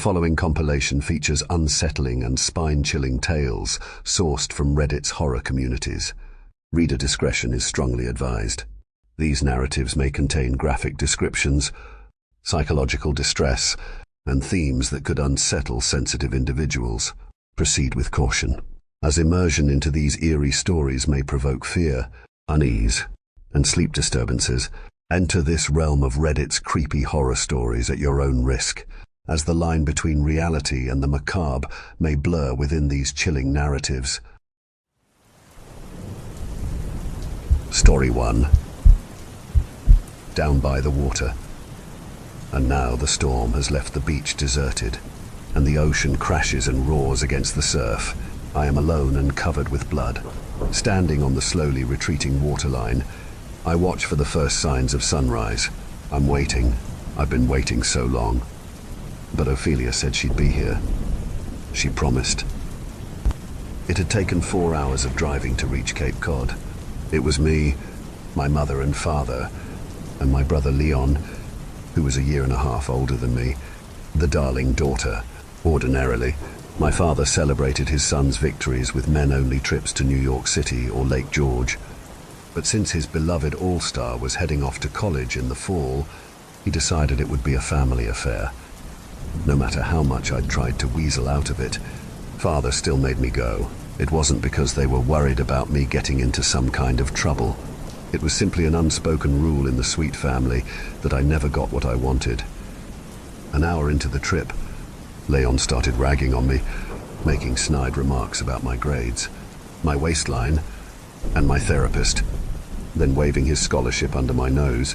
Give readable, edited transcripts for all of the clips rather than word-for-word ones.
following compilation features unsettling and spine-chilling tales sourced from Reddit's horror communities. Reader discretion is strongly advised. These narratives may contain graphic descriptions, psychological distress, and themes that could unsettle sensitive individuals. Proceed with caution, as immersion into these eerie stories may provoke fear, unease, and sleep disturbances. Enter this realm of Reddit's creepy horror stories at your own risk, as the line between reality and the macabre may blur within these chilling narratives. Story 1. Down by the water. And now the storm has left the beach deserted, and the ocean crashes and roars against the surf. I am alone and covered with blood. Standing on the slowly retreating waterline, I watch for the first signs of sunrise. I'm waiting. I've been waiting so long. But Ophelia said she'd be here. She promised. It had taken 4 hours of driving to reach Cape Cod. It was me, my mother and father, and my brother Leon, who was a year and a half older than me, the darling daughter. Ordinarily, my father celebrated his son's victories with men-only trips to New York City or Lake George. But since his beloved all-star was heading off to college in the fall, he decided it would be a family affair. No matter how much I'd tried to weasel out of it, Father still made me go. It wasn't because they were worried about me getting into some kind of trouble. It was simply an unspoken rule in the Sweet family that I never got what I wanted. An hour into the trip, Leon started ragging on me, making snide remarks about my grades, my waistline, and my therapist. Then waving his scholarship under my nose,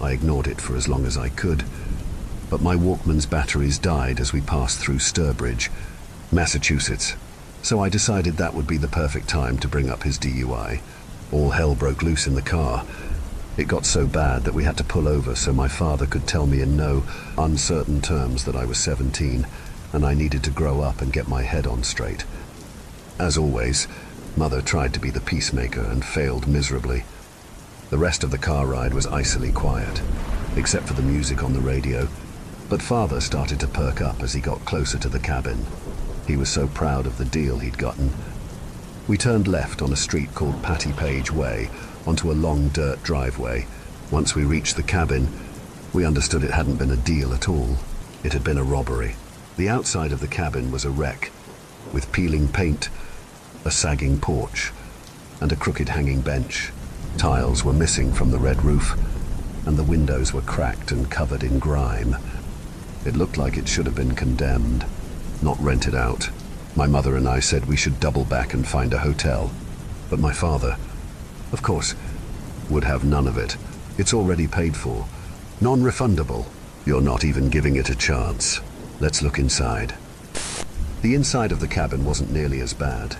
I ignored it for as long as I could. But my Walkman's batteries died as we passed through Sturbridge, Massachusetts, so I decided that would be the perfect time to bring up his DUI. All hell broke loose in the car. It got so bad that we had to pull over so my father could tell me in no uncertain terms that I was 17 and I needed to grow up and get my head on straight. As always, Mother tried to be the peacemaker and failed miserably. The rest of the car ride was icily quiet, except for the music on the radio. But Father started to perk up as he got closer to the cabin. He was so proud of the deal he'd gotten. We turned left on a street called Patty Page Way onto a long dirt driveway. Once we reached the cabin, we understood it hadn't been a deal at all. It had been a robbery. The outside of the cabin was a wreck, with peeling paint, a sagging porch, and a crooked hanging bench. Tiles were missing from the red roof, and the windows were cracked and covered in grime. It looked like it should have been condemned, not rented out. My mother and I said we should double back and find a hotel. But my father, of course, would have none of it. It's already paid for. Non-refundable. You're not even giving it a chance. Let's look inside. The inside of the cabin wasn't nearly as bad,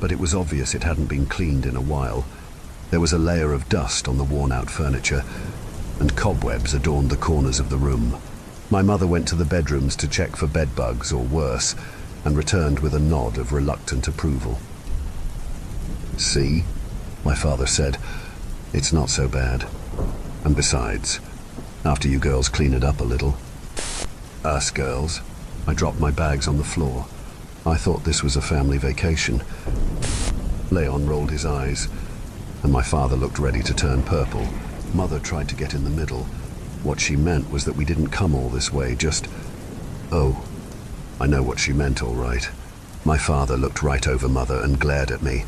but it was obvious it hadn't been cleaned in a while. There was a layer of dust on the worn-out furniture, and cobwebs adorned the corners of the room. My mother went to the bedrooms to check for bed bugs or worse, and returned with a nod of reluctant approval. "See," my father said, "it's not so bad. And besides, after you girls clean it up a little." Us girls? I dropped my bags on the floor. I thought this was a family vacation. Leon rolled his eyes, and my father looked ready to turn purple. Mother tried to get in the middle. What she meant was that we didn't come all this way, just... Oh, I know what she meant, all right. My father looked right over Mother and glared at me.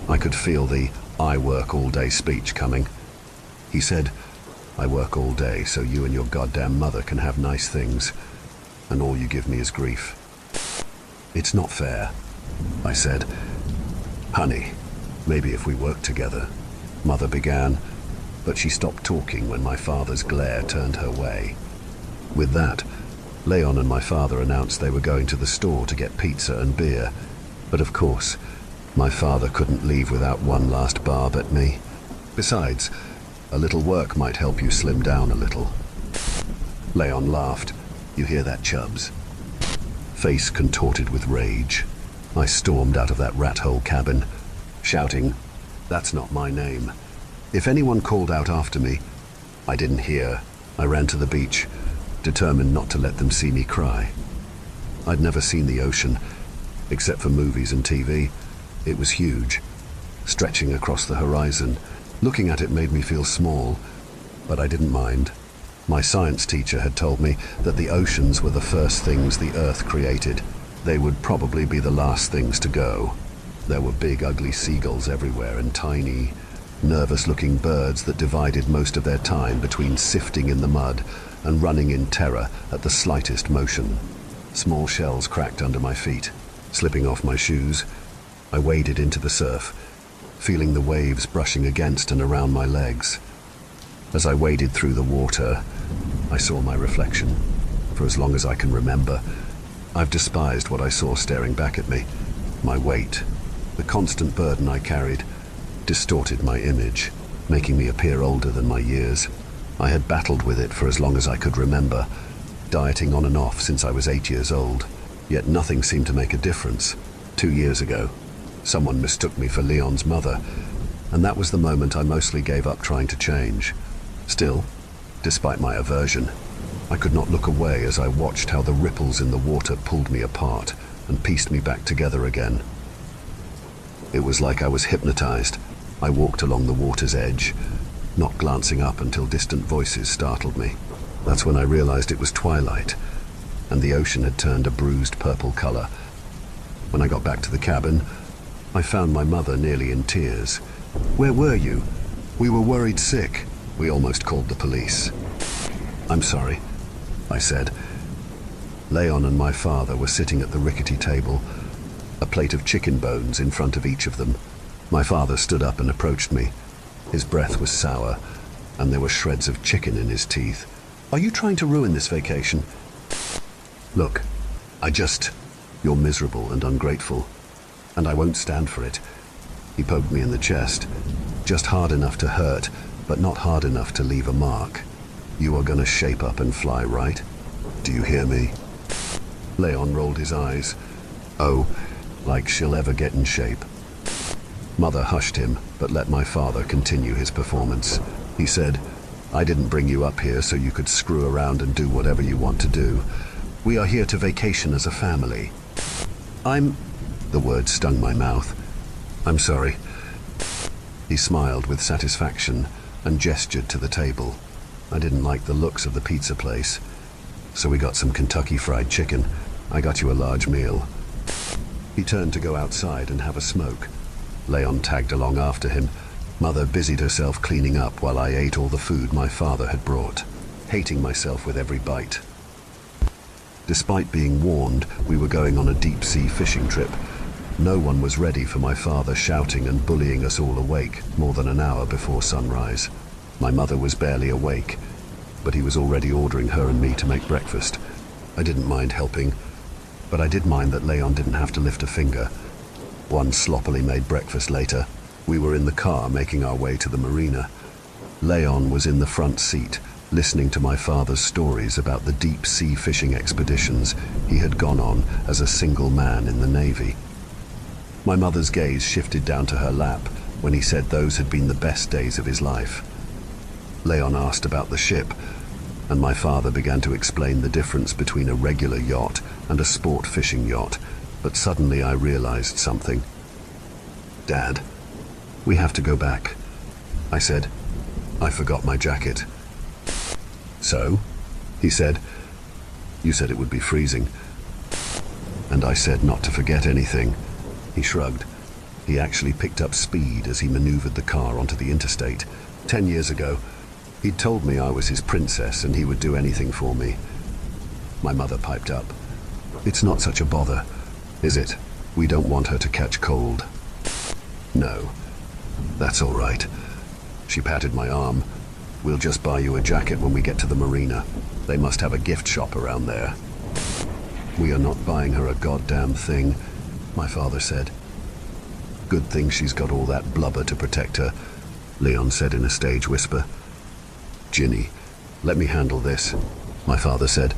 I could feel the "I work all day" speech coming. He said, "I work all day so you and your goddamn mother can have nice things, and all you give me is grief." "It's not fair," I said. "Honey, maybe if we worked together," Mother began, but she stopped talking when my father's glare turned her way. With that, Leon and my father announced they were going to the store to get pizza and beer, but of course, my father couldn't leave without one last barb at me. Besides, a little work might help you slim down a little. Leon laughed. "You hear that, Chubbs?" Face contorted with rage, I stormed out of that rat-hole cabin, shouting, "That's not my name." If anyone called out after me, I didn't hear. I ran to the beach, determined not to let them see me cry. I'd never seen the ocean, except for movies and TV. It was huge, stretching across the horizon. Looking at it made me feel small, but I didn't mind. My science teacher had told me that the oceans were the first things the Earth created. They would probably be the last things to go. There were big, ugly seagulls everywhere and tiny, nervous-looking birds that divided most of their time between sifting in the mud and running in terror at the slightest motion. Small shells cracked under my feet. Slipping off my shoes, I waded into the surf, feeling the waves brushing against and around my legs. As I waded through the water, I saw my reflection. For as long as I can remember, I've despised what I saw staring back at me. My weight, the constant burden I carried, distorted my image, making me appear older than my years. I had battled with it for as long as I could remember, dieting on and off since I was 8 years old. Yet nothing seemed to make a difference. 2 years ago, someone mistook me for Leon's mother, and that was the moment I mostly gave up trying to change. Still, despite my aversion, I could not look away as I watched how the ripples in the water pulled me apart and pieced me back together again. It was like I was hypnotized. I walked along the water's edge, not glancing up until distant voices startled me. That's when I realized it was twilight, and the ocean had turned a bruised purple color. When I got back to the cabin, I found my mother nearly in tears. "Where were you? We were worried sick. We almost called the police." "I'm sorry," I said. Leon and my father were sitting at the rickety table, a plate of chicken bones in front of each of them. My father stood up and approached me. His breath was sour, and there were shreds of chicken in his teeth. "Are you trying to ruin this vacation?" "Look, you're miserable and ungrateful, and I won't stand for it." He poked me in the chest, just hard enough to hurt, but not hard enough to leave a mark. "You are gonna shape up and fly, right? Do you hear me?" Leon rolled his eyes. "Oh, like she'll ever get in shape." Mother hushed him, but let my father continue his performance. He said, "I didn't bring you up here so you could screw around and do whatever you want to do. We are here to vacation as a family." The word stung my mouth. "I'm sorry." He smiled with satisfaction and gestured to the table. I didn't like the looks of the pizza place, so we got some Kentucky Fried Chicken. I got you a large meal. He turned to go outside and have a smoke. Leon tagged along after him. Mother busied herself cleaning up while I ate all the food my father had brought, hating myself with every bite. Despite being warned we were going on a deep-sea fishing trip, no one was ready for my father shouting and bullying us all awake more than an hour before sunrise. My mother was barely awake, but he was already ordering her and me to make breakfast. I didn't mind helping, but I did mind that Leon didn't have to lift a finger. One sloppily made breakfast later, we were in the car making our way to the marina. Leon was in the front seat, listening to my father's stories about the deep-sea fishing expeditions he had gone on as a single man in the Navy. My mother's gaze shifted down to her lap when he said those had been the best days of his life. Leon asked about the ship, and my father began to explain the difference between a regular yacht and a sport fishing yacht, but suddenly I realized something. "Dad, we have to go back," I said. "I forgot my jacket." "So?" he said. "You said it would be freezing." And I said not to forget anything. He shrugged. He actually picked up speed as he maneuvered the car onto the interstate. 10 years ago, he'd told me I was his princess and he would do anything for me. My mother piped up. "It's not such a bother, is it? We don't want her to catch cold." "No, that's all right." She patted my arm. "We'll just buy you a jacket when we get to the marina. They must have a gift shop around there." "We are not buying her a goddamn thing," my father said. "Good thing she's got all that blubber to protect her," Leon said in a stage whisper. "Ginny, let me handle this," my father said.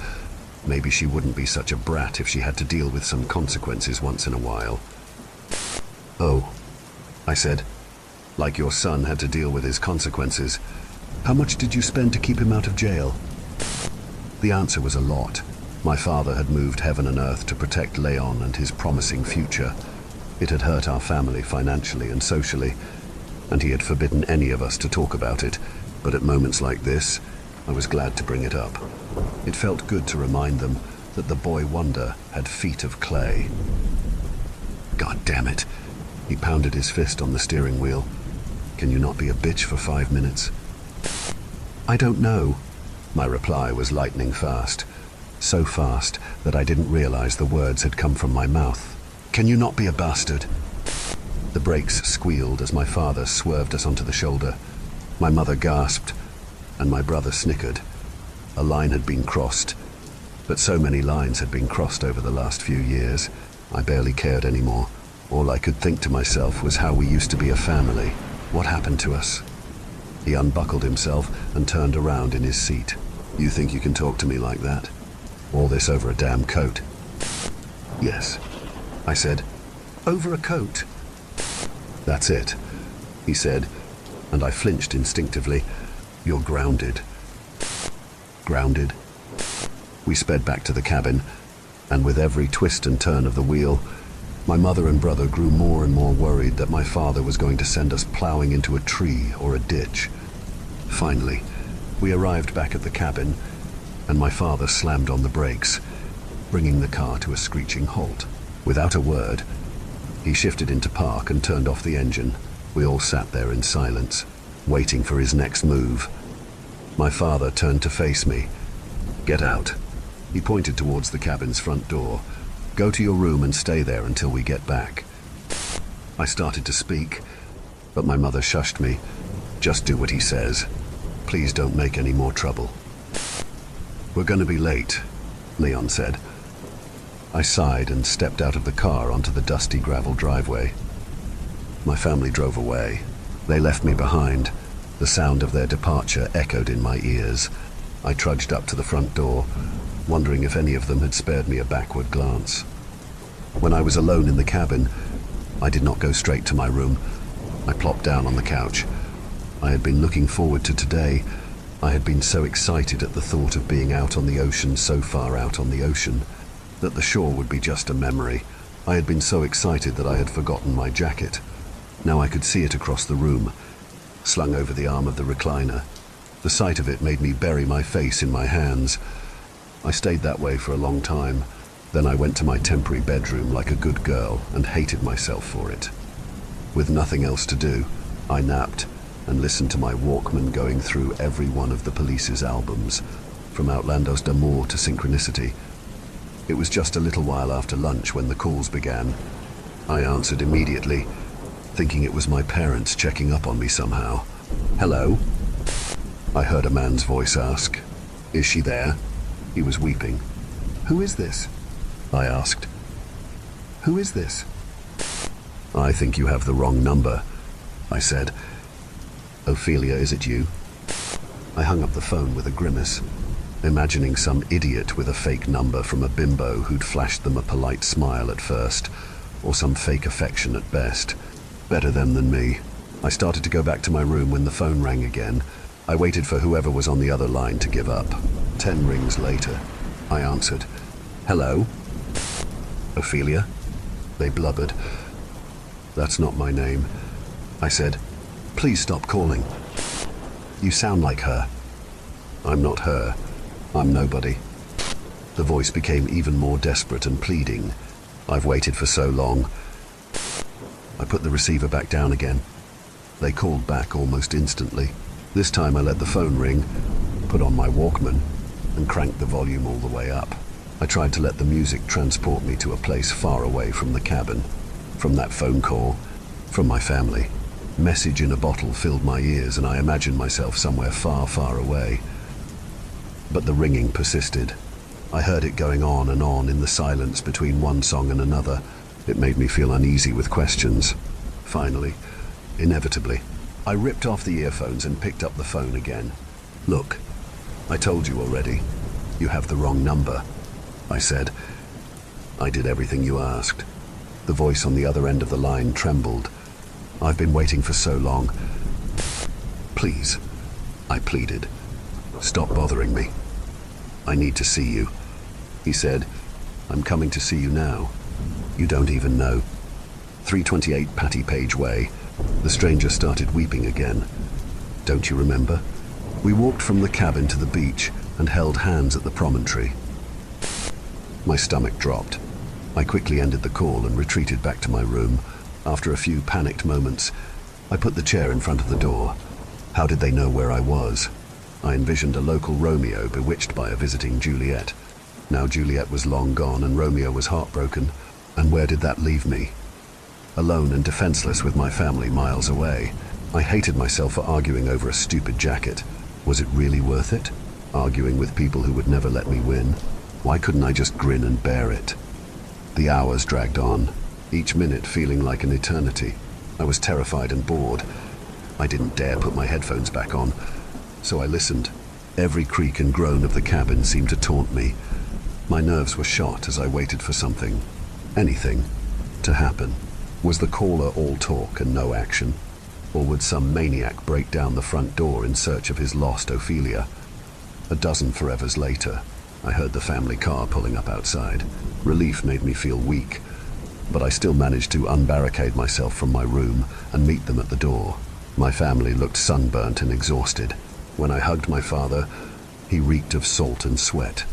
Maybe she wouldn't be such a brat if she had to deal with some consequences once in a while. "Oh," I said, "like your son had to deal with his consequences. How much did you spend to keep him out of jail?" The answer was a lot. My father had moved heaven and earth to protect Leon and his promising future. It had hurt our family financially and socially, and he had forbidden any of us to talk about it. But at moments like this, I was glad to bring it up. It felt good to remind them that the boy wonder had feet of clay. God damn it. He pounded his fist on the steering wheel. Can you not be a bitch for 5 minutes? I don't know. My reply was lightning fast. So fast that I didn't realize the words had come from my mouth. Can you not be a bastard? The brakes squealed as my father swerved us onto the shoulder. My mother gasped, and my brother snickered. A line had been crossed, but so many lines had been crossed over the last few years, I barely cared anymore. All I could think to myself was how we used to be a family. What happened to us? He unbuckled himself and turned around in his seat. You think you can talk to me like that? All this over a damn coat? Yes, I said. Over a coat? That's it, he said, and I flinched instinctively. You're grounded. Grounded? We sped back to the cabin, and with every twist and turn of the wheel, my mother and brother grew more and more worried that my father was going to send us plowing into a tree or a ditch. Finally, we arrived back at the cabin, and my father slammed on the brakes, bringing the car to a screeching halt. Without a word, he shifted into park and turned off the engine. We all sat there in silence, waiting for his next move. My father turned to face me. Get out. He pointed towards the cabin's front door. Go to your room and stay there until we get back. I started to speak, but my mother shushed me. Just do what he says. Please don't make any more trouble. We're going to be late, Leon said. I sighed and stepped out of the car onto the dusty gravel driveway. My family drove away. They left me behind. The sound of their departure echoed in my ears. I trudged up to the front door, wondering if any of them had spared me a backward glance. When I was alone in the cabin, I did not go straight to my room. I plopped down on the couch. I had been looking forward to today. I had been so excited at the thought of being out on the ocean, so far out on the ocean, that the shore would be just a memory. I had been so excited that I had forgotten my jacket. Now I could see it across the room, slung over the arm of the recliner. The sight of it made me bury my face in my hands. I stayed that way for a long time. Then I went to my temporary bedroom like a good girl and hated myself for it. With nothing else to do, I napped and listened to my Walkman going through every one of the Police's albums, from Outlandos d'Amour to Synchronicity. It was just a little while after lunch when the calls began. I answered immediately, thinking it was my parents checking up on me somehow. Hello? I heard a man's voice ask. Is she there? He was weeping. Who is this? I asked. Who is this? I think you have the wrong number, I said. Ophelia, is it you? I hung up the phone with a grimace, imagining some idiot with a fake number from a bimbo who'd flashed them a polite smile at first, or some fake affection at best. Better them than me. I started to go back to my room when the phone rang again. I waited for whoever was on the other line to give up. 10 rings later, I answered. Hello? Ophelia? They blubbered. That's not my name. I said, please stop calling. You sound like her. I'm not her. I'm nobody. The voice became even more desperate and pleading. I've waited for so long. I put the receiver back down again. They called back almost instantly. This time I let the phone ring, put on my Walkman, and cranked the volume all the way up. I tried to let the music transport me to a place far away from the cabin, from that phone call, from my family. Message in a bottle filled my ears, and I imagined myself somewhere far, far away. But the ringing persisted. I heard it going on and on in the silence between one song and another. It made me feel uneasy with questions. Finally, inevitably, I ripped off the earphones and picked up the phone again. Look, I told you already. You have the wrong number, I said. I did everything you asked. The voice on the other end of the line trembled. I've been waiting for so long. Please, I pleaded. Stop bothering me. I need to see you. He said, "I'm coming to see you now. You don't even know." 328 Patty Page Way. The stranger started weeping again. "Don't you remember? We walked from the cabin to the beach and held hands at the promontory." My stomach dropped. I quickly ended the call and retreated back to my room. After a few panicked moments, I put the chair in front of the door. How did they know where I was? I envisioned a local Romeo bewitched by a visiting Juliet. Now Juliet was long gone and Romeo was heartbroken. And where did that leave me? Alone and defenseless with my family miles away. I hated myself for arguing over a stupid jacket. Was it really worth it? Arguing with people who would never let me win? Why couldn't I just grin and bear it? The hours dragged on, each minute feeling like an eternity. I was terrified and bored. I didn't dare put my headphones back on, so I listened. Every creak and groan of the cabin seemed to taunt me. My nerves were shot as I waited for something, anything, to happen. Was the caller all talk and no action? Or would some maniac break down the front door in search of his lost Ophelia? A dozen forevers later, I heard the family car pulling up outside. Relief made me feel weak, but I still managed to unbarricade myself from my room and meet them at the door. My family looked sunburnt and exhausted. When I hugged my father, he reeked of salt and sweat.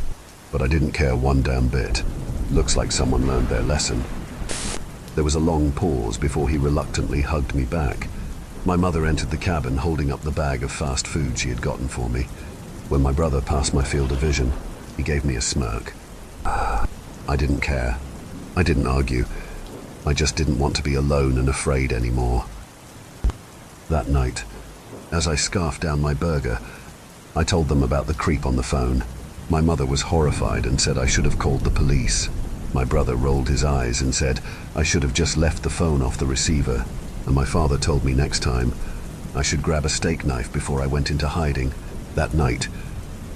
But I didn't care one damn bit. Looks like someone learned their lesson. There was a long pause before he reluctantly hugged me back. My mother entered the cabin holding up the bag of fast food she had gotten for me. When my brother passed my field of vision, he gave me a smirk. I didn't care. I didn't argue. I just didn't want to be alone and afraid anymore. That night, as I scarfed down my burger, I told them about the creep on the phone. My mother was horrified and said I should have called the police. My brother rolled his eyes and said I should have just left the phone off the receiver. And my father told me next time I should grab a steak knife before I went into hiding. That night,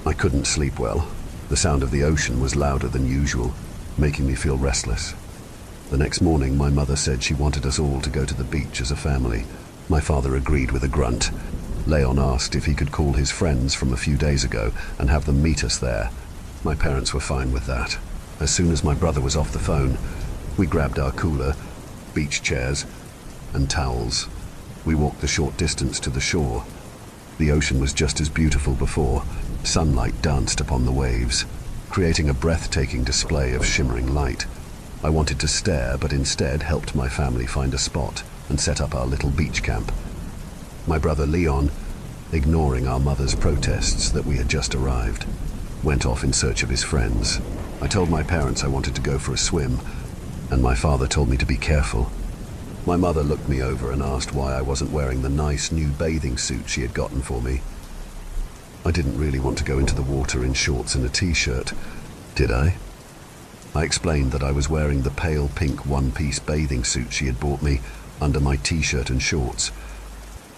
I couldn't sleep well. The sound of the ocean was louder than usual, making me feel restless. The next morning, my mother said she wanted us all to go to the beach as a family. My father agreed with a grunt. Leon asked if he could call his friends from a few days ago and have them meet us there. My parents were fine with that. As soon as my brother was off the phone, we grabbed our cooler, beach chairs, and towels. We walked the short distance to the shore. The ocean was just as beautiful before. Sunlight danced upon the waves, creating a breathtaking display of shimmering light. I wanted to stare, but instead helped my family find a spot and set up our little beach camp. My brother Leon, ignoring our mother's protests that we had just arrived, went off in search of his friends. I told my parents I wanted to go for a swim, and my father told me to be careful. My mother looked me over and asked why I wasn't wearing the nice new bathing suit she had gotten for me. I didn't really want to go into the water in shorts and a t-shirt, did I? I explained that I was wearing the pale pink one-piece bathing suit she had bought me under my t-shirt and shorts.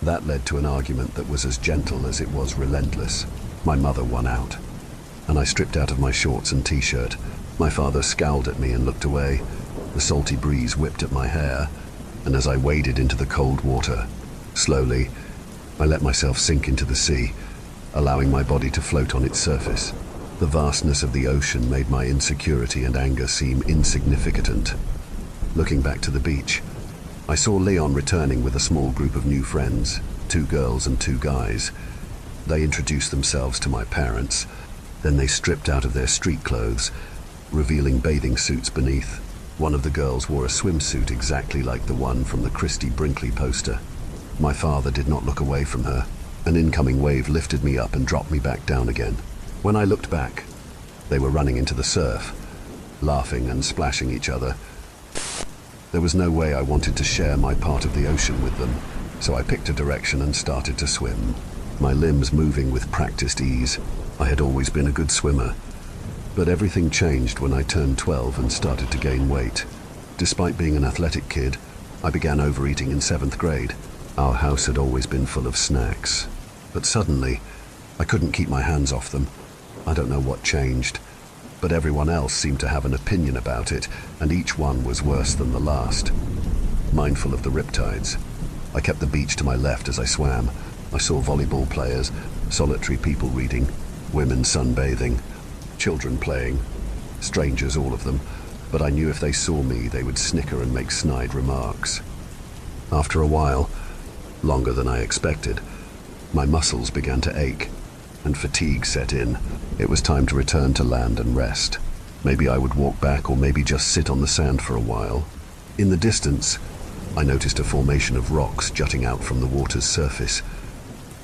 That led to an argument that was as gentle as it was relentless. My mother won out, and I stripped out of my shorts and t-shirt. My father scowled at me and looked away. The salty breeze whipped at my hair, and as I waded into the cold water, slowly, I let myself sink into the sea, allowing my body to float on its surface. The vastness of the ocean made my insecurity and anger seem insignificant. Looking back to the beach, I saw Leon returning with a small group of new friends, 2 girls and 2 guys. They introduced themselves to my parents. Then they stripped out of their street clothes, revealing bathing suits beneath. One of the girls wore a swimsuit exactly like the one from the Christie Brinkley poster. My father did not look away from her. An incoming wave lifted me up and dropped me back down again. When I looked back, they were running into the surf, laughing and splashing each other. There was no way I wanted to share my part of the ocean with them, so I picked a direction and started to swim, my limbs moving with practiced ease. I had always been a good swimmer, but everything changed when I turned 12 and started to gain weight. Despite being an athletic kid, I began overeating in 7th grade. Our house had always been full of snacks, but suddenly, I couldn't keep my hands off them. I don't know what changed, but everyone else seemed to have an opinion about it, and each one was worse than the last. Mindful of the riptides, I kept the beach to my left as I swam. I saw volleyball players, solitary people reading, women sunbathing, children playing. Strangers, all of them, but I knew if they saw me, they would snicker and make snide remarks. After a while, longer than I expected, my muscles began to ache, and fatigue set in. It was time to return to land and rest. Maybe I would walk back, or maybe just sit on the sand for a while. In the distance, I noticed a formation of rocks jutting out from the water's surface.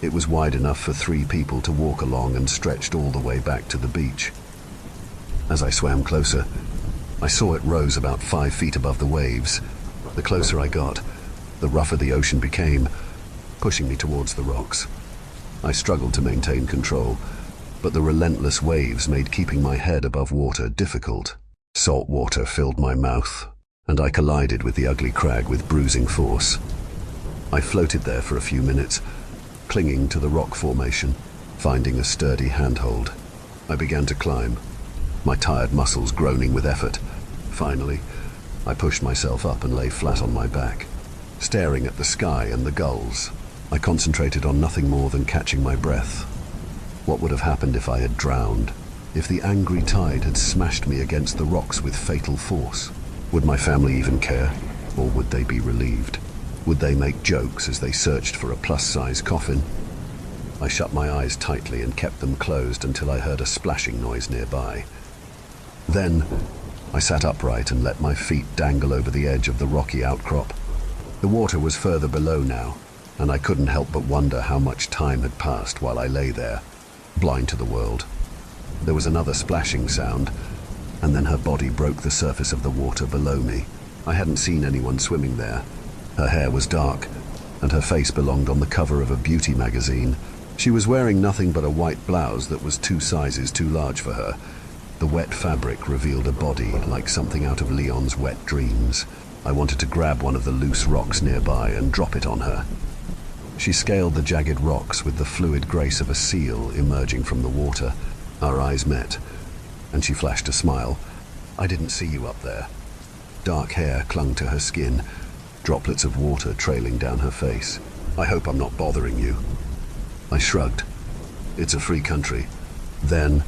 It was wide enough for 3 people to walk along and stretched all the way back to the beach. As I swam closer, I saw it rose about 5 feet above the waves. The closer I got, the rougher the ocean became, pushing me towards the rocks. I struggled to maintain control, but the relentless waves made keeping my head above water difficult. Salt water filled my mouth, and I collided with the ugly crag with bruising force. I floated there for a few minutes, clinging to the rock formation, finding a sturdy handhold. I began to climb, my tired muscles groaning with effort. Finally, I pushed myself up and lay flat on my back, staring at the sky and the gulls. I concentrated on nothing more than catching my breath. What would have happened if I had drowned? If the angry tide had smashed me against the rocks with fatal force? Would my family even care? Or would they be relieved? Would they make jokes as they searched for a plus-size coffin? I shut my eyes tightly and kept them closed until I heard a splashing noise nearby. Then, I sat upright and let my feet dangle over the edge of the rocky outcrop. The water was further below now, and I couldn't help but wonder how much time had passed while I lay there, blind to the world. There was another splashing sound, and then her body broke the surface of the water below me. I hadn't seen anyone swimming there. Her hair was dark, and her face belonged on the cover of a beauty magazine. She was wearing nothing but a white blouse that was 2 sizes too large for her. The wet fabric revealed a body like something out of Leon's wet dreams. I wanted to grab one of the loose rocks nearby and drop it on her. She scaled the jagged rocks with the fluid grace of a seal emerging from the water. Our eyes met, and she flashed a smile. "I didn't see you up there." Dark hair clung to her skin, droplets of water trailing down her face. "I hope I'm not bothering you." I shrugged. "It's a free country." Then,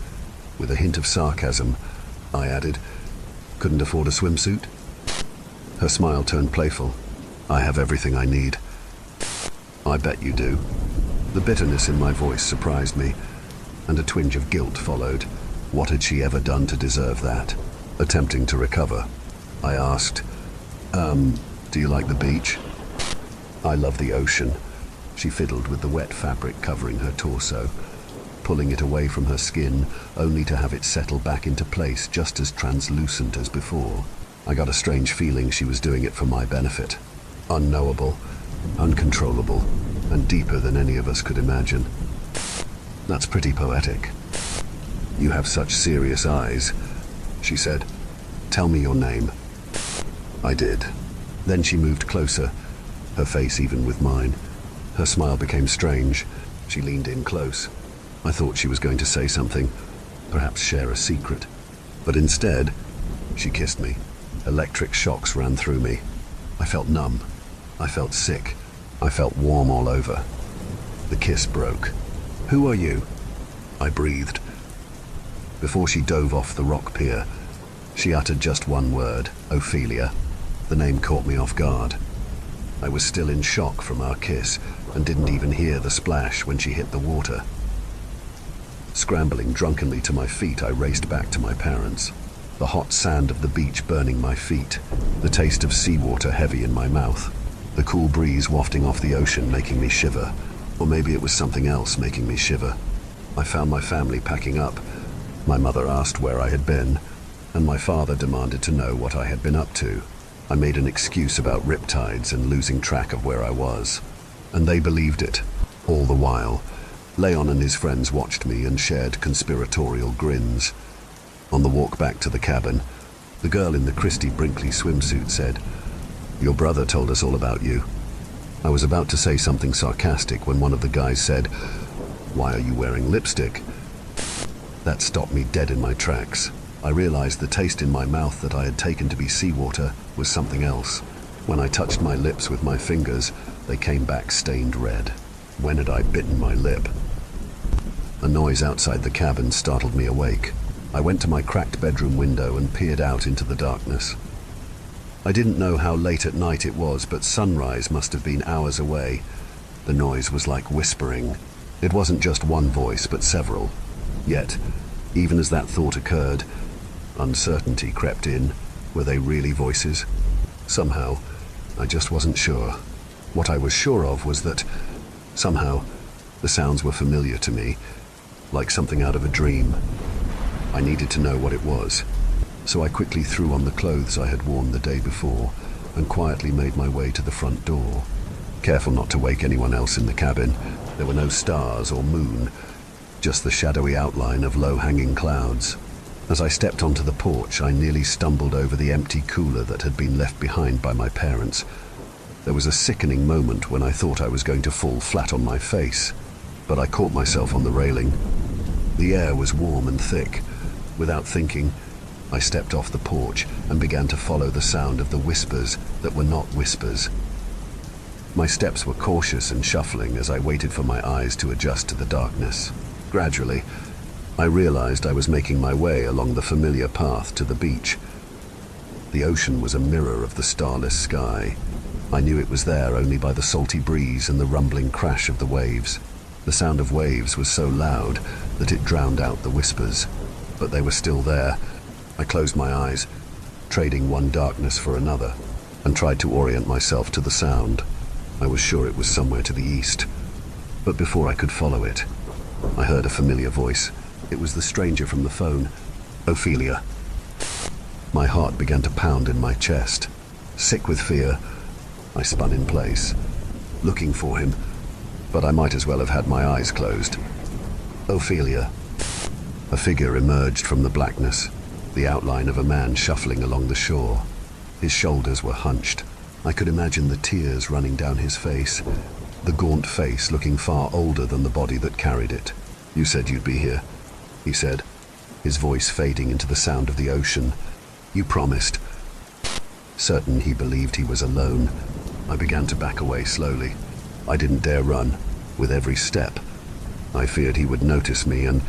with a hint of sarcasm, I added, "Couldn't afford a swimsuit?" Her smile turned playful. "I have everything I need." "I bet you do." The bitterness in my voice surprised me, and a twinge of guilt followed. What had she ever done to deserve that? Attempting to recover, I asked, do you like the beach?" "I love the ocean." She fiddled with the wet fabric covering her torso, pulling it away from her skin, only to have it settle back into place just as translucent as before. I got a strange feeling she was doing it for my benefit. Unknowable, uncontrollable, and deeper than any of us could imagine. "That's pretty poetic." "You have such serious eyes," she said. "Tell me your name." I did. Then she moved closer, her face even with mine. Her smile became strange. She leaned in close. I thought she was going to say something, perhaps share a secret. But instead, she kissed me. Electric shocks ran through me. I felt numb. I felt sick. I felt warm all over. The kiss broke. "Who are you?" I breathed. Before she dove off the rock pier, she uttered just one word, "Ophelia." The name caught me off guard. I was still in shock from our kiss and didn't even hear the splash when she hit the water. Scrambling drunkenly to my feet, I raced back to my parents. The hot sand of the beach burning my feet, the taste of seawater heavy in my mouth, the cool breeze wafting off the ocean making me shiver. Or maybe it was something else making me shiver. I found my family packing up. My mother asked where I had been, and my father demanded to know what I had been up to. I made an excuse about riptides and losing track of where I was, and they believed it. All the while, Leon and his friends watched me and shared conspiratorial grins. On the walk back to the cabin, the girl in the Christie Brinkley swimsuit said, "Your brother told us all about you." I was about to say something sarcastic when one of the guys said, "Why are you wearing lipstick?" That stopped me dead in my tracks. I realized the taste in my mouth that I had taken to be seawater was something else. When I touched my lips with my fingers, they came back stained red. When had I bitten my lip? A noise outside the cabin startled me awake. I went to my cracked bedroom window and peered out into the darkness. I didn't know how late at night it was, but sunrise must have been hours away. The noise was like whispering. It wasn't just one voice, but several. Yet, even as that thought occurred, uncertainty crept in. Were they really voices? Somehow, I just wasn't sure. What I was sure of was that, somehow, the sounds were familiar to me, like something out of a dream. I needed to know what it was, so I quickly threw on the clothes I had worn the day before and quietly made my way to the front door. Careful not to wake anyone else in the cabin. There were no stars or moon, just the shadowy outline of low-hanging clouds. As I stepped onto the porch, I nearly stumbled over the empty cooler that had been left behind by my parents. There was a sickening moment when I thought I was going to fall flat on my face, but I caught myself on the railing. The air was warm and thick. Without thinking, I stepped off the porch and began to follow the sound of the whispers that were not whispers. My steps were cautious and shuffling as I waited for my eyes to adjust to the darkness. Gradually, I realized I was making my way along the familiar path to the beach. The ocean was a mirror of the starless sky. I knew it was there only by the salty breeze and the rumbling crash of the waves. The sound of waves was so loud that it drowned out the whispers, but they were still there. I closed my eyes, trading one darkness for another, and tried to orient myself to the sound. I was sure it was somewhere to the east, but before I could follow it, I heard a familiar voice. It was the stranger from the phone. Ophelia. My heart began to pound in my chest. Sick with fear, I spun in place, looking for him, but I might as well have had my eyes closed. Ophelia. A figure emerged from the blackness, the outline of a man shuffling along the shore. His shoulders were hunched. I could imagine the tears running down his face, the gaunt face looking far older than the body that carried it. You said you'd be here, he said, his voice fading into the sound of the ocean. You promised. Certain he believed he was alone, I began to back away slowly. I didn't dare run. With every step, I feared he would notice me and,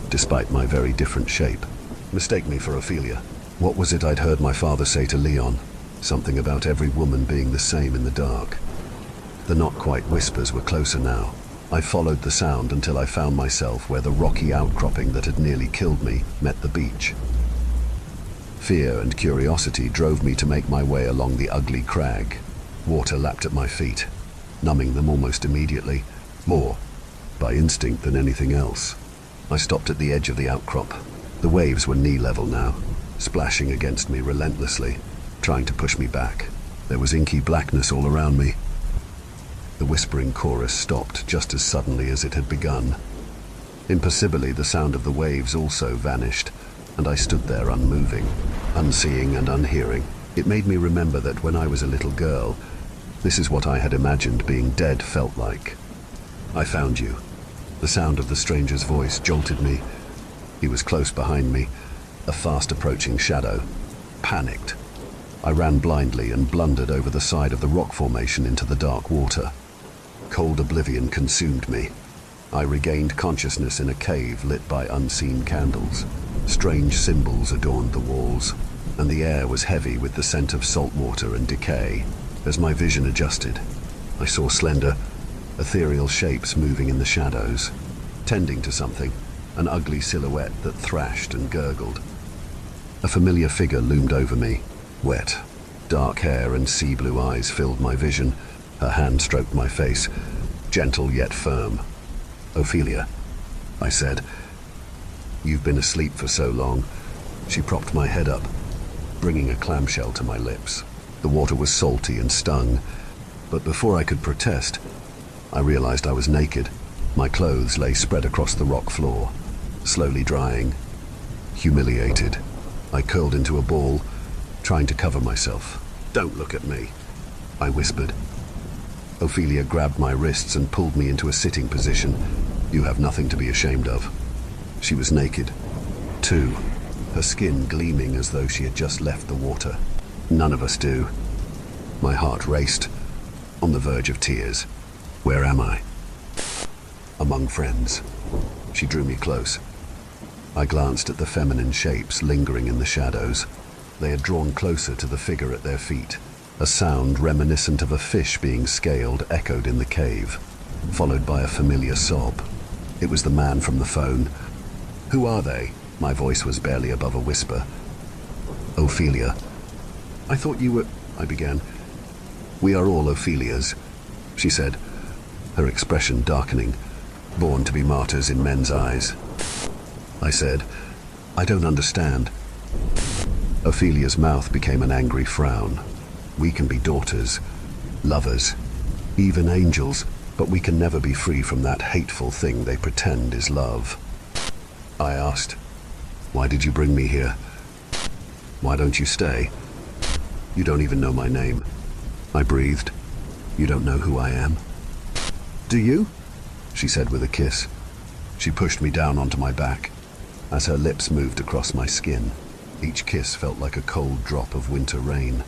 despite my very different shape, mistake me for Ophelia. What was it I'd heard my father say to Leon? Something about every woman being the same in the dark. The not-quite whispers were closer now. I followed the sound until I found myself where the rocky outcropping that had nearly killed me met the beach. Fear and curiosity drove me to make my way along the ugly crag. Water lapped at my feet, numbing them almost immediately, more by instinct than anything else. I stopped at the edge of the outcrop. The waves were knee-level now, splashing against me relentlessly, trying to push me back. There was inky blackness all around me. The whispering chorus stopped just as suddenly as it had begun. Impossibly, the sound of the waves also vanished, and I stood there unmoving, unseeing and unhearing. It made me remember that when I was a little girl, this is what I had imagined being dead felt like. I found you. The sound of the stranger's voice jolted me. He was close behind me, a fast-approaching shadow. Panicked, I ran blindly and blundered over the side of the rock formation into the dark water. Cold oblivion consumed me. I regained consciousness in a cave lit by unseen candles. Strange symbols adorned the walls, and the air was heavy with the scent of salt water and decay. As my vision adjusted, I saw slender, ethereal shapes moving in the shadows, tending to something, an ugly silhouette that thrashed and gurgled. A familiar figure loomed over me. Wet, dark hair and sea blue eyes filled my vision. Her hand stroked my face, gentle yet firm. Ophelia, I said. You've been asleep for so long. She propped my head up, bringing a clamshell to my lips. The water was salty and stung, but before I could protest, I realized I was naked. My clothes lay spread across the rock floor, slowly drying. Humiliated, I curled into a ball, trying to cover myself. Don't look at me, I whispered. Ophelia grabbed my wrists and pulled me into a sitting position. You have nothing to be ashamed of. She was naked, too, her skin gleaming as though she had just left the water. None of us do. My heart raced, on the verge of tears. Where am I? Among friends. She drew me close. I glanced at the feminine shapes lingering in the shadows. They had drawn closer to the figure at their feet. A sound reminiscent of a fish being scaled echoed in the cave, followed by a familiar sob. It was the man from the phone. "Who are they?" My voice was barely above a whisper. "Ophelia." "I thought you were—" I began. "We are all Ophelias," she said, her expression darkening, born to be martyrs in men's eyes. I said, "I don't understand." Ophelia's mouth became an angry frown. "We can be daughters, lovers, even angels, but we can never be free from that hateful thing they pretend is love." I asked, "Why did you bring me here? Why don't you stay? You don't even know my name." I breathed. "You don't know who I am?" "Do you?" she said with a kiss. She pushed me down onto my back. As her lips moved across my skin, each kiss felt like a cold drop of winter rain.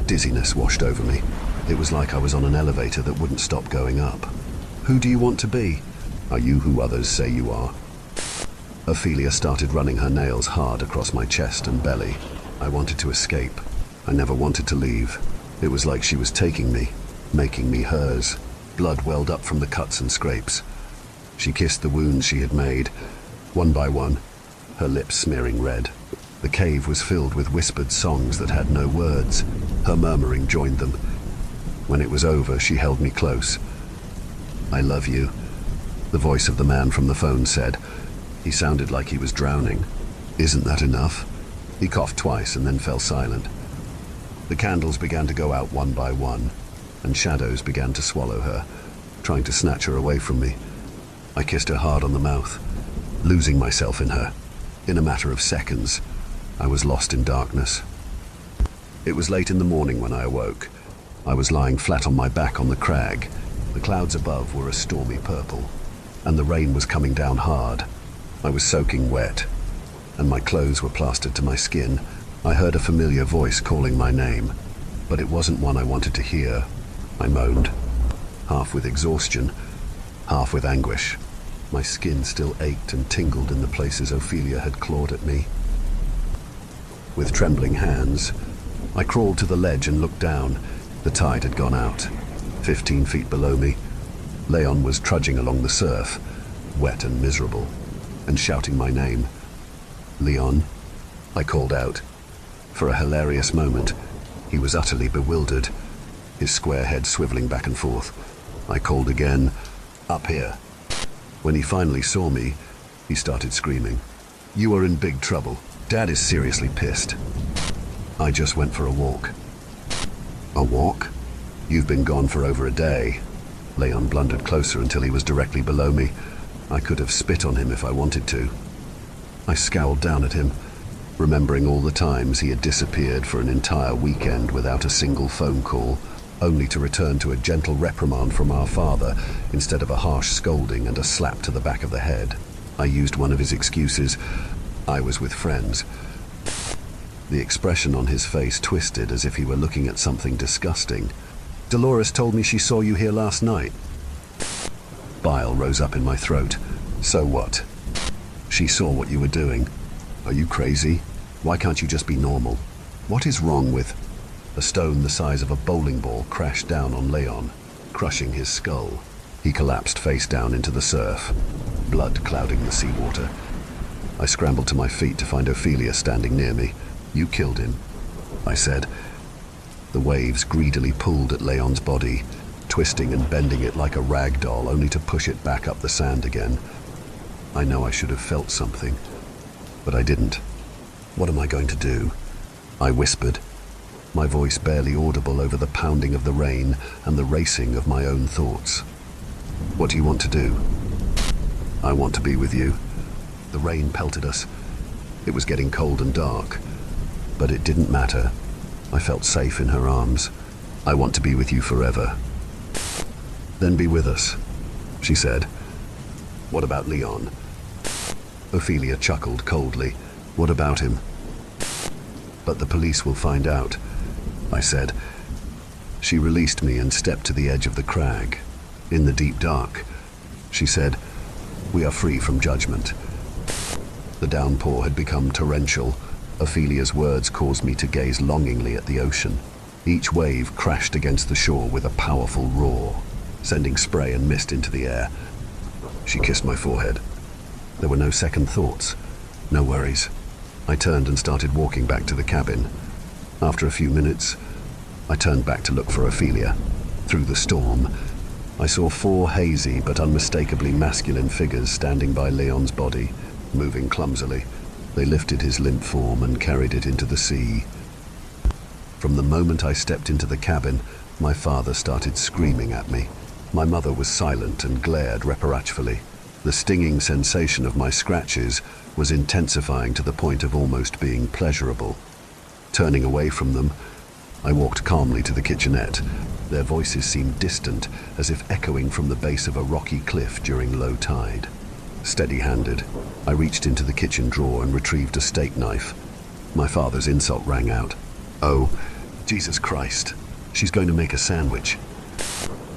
Dizziness washed over me. It was like I was on an elevator that wouldn't stop going up. "Who do you want to be?" "Are you who others say you are?" Ophelia started running her nails hard across my chest and belly. I wanted to escape. I never wanted to leave. It was like she was taking me, making me hers. Blood welled up from the cuts and scrapes. She kissed the wounds she had made, one by one, her lips smearing red. The cave was filled with whispered songs that had no words. Her murmuring joined them. When it was over, she held me close. "I love you," the voice of the man from the phone said. He sounded like he was drowning. "Isn't that enough?" He coughed twice and then fell silent. The candles began to go out one by one, and shadows began to swallow her, trying to snatch her away from me. I kissed her hard on the mouth, losing myself in her. In a matter of seconds, I was lost in darkness. It was late in the morning when I awoke. I was lying flat on my back on the crag. The clouds above were a stormy purple, and the rain was coming down hard. I was soaking wet, and my clothes were plastered to my skin. I heard a familiar voice calling my name, but it wasn't one I wanted to hear. I moaned, half with exhaustion, half with anguish. My skin still ached and tingled in the places Ophelia had clawed at me. With trembling hands, I crawled to the ledge and looked down. The tide had gone out. 15 feet below me, Leon was trudging along the surf, wet and miserable, and shouting my name. "Leon," I called out. For a hilarious moment, he was utterly bewildered, his square head swiveling back and forth. I called again, "Up here." When he finally saw me, he started screaming. "You are in big trouble. Dad is seriously pissed." I just went for a walk. "A walk? You've been gone for over a day." Leon blundered closer until he was directly below me. I could have spit on him if I wanted to. I scowled down at him, remembering all the times he had disappeared for an entire weekend without a single phone call, only to return to a gentle reprimand from our father instead of a harsh scolding and a slap to the back of the head. I used one of his excuses. I was with friends. The expression on his face twisted as if he were looking at something disgusting. "Dolores told me she saw you here last night." Bile rose up in my throat. "So what? She saw what you were doing. Are you crazy? Why can't you just be normal? What is wrong with—" A stone the size of a bowling ball crashed down on Leon, crushing his skull. He collapsed face down into the surf, blood clouding the seawater. I scrambled to my feet to find Ophelia standing near me. "You killed him," I said. The waves greedily pulled at Leon's body, twisting and bending it like a rag doll, only to push it back up the sand again. I know I should have felt something, but I didn't. "What am I going to do?" I whispered, my voice barely audible over the pounding of the rain and the racing of my own thoughts. "What do you want to do?" "I want to be with you." The rain pelted us. It was getting cold and dark, but it didn't matter. I felt safe in her arms. "I want to be with you forever." "Then be with us," she said. "What about Leon?" Ophelia chuckled coldly. "What about him?" "But the police will find out," I said. She released me and stepped to the edge of the crag. In the deep dark, she said, "We are free from judgment." The downpour had become torrential. Ophelia's words caused me to gaze longingly at the ocean. Each wave crashed against the shore with a powerful roar, sending spray and mist into the air. She kissed my forehead. There were no second thoughts, no worries. I turned and started walking back to the cabin. After a few minutes, I turned back to look for Ophelia. Through the storm, I saw 4 hazy but unmistakably masculine figures standing by Leon's body, moving clumsily. They lifted his limp form and carried it into the sea. From the moment I stepped into the cabin, my father started screaming at me. My mother was silent and glared reproachfully. The stinging sensation of my scratches was intensifying to the point of almost being pleasurable. Turning away from them, I walked calmly to the kitchenette. Their voices seemed distant, as if echoing from the base of a rocky cliff during low tide. Steady-handed, I reached into the kitchen drawer and retrieved a steak knife. My father's insult rang out. "Oh, Jesus Christ, she's going to make a sandwich."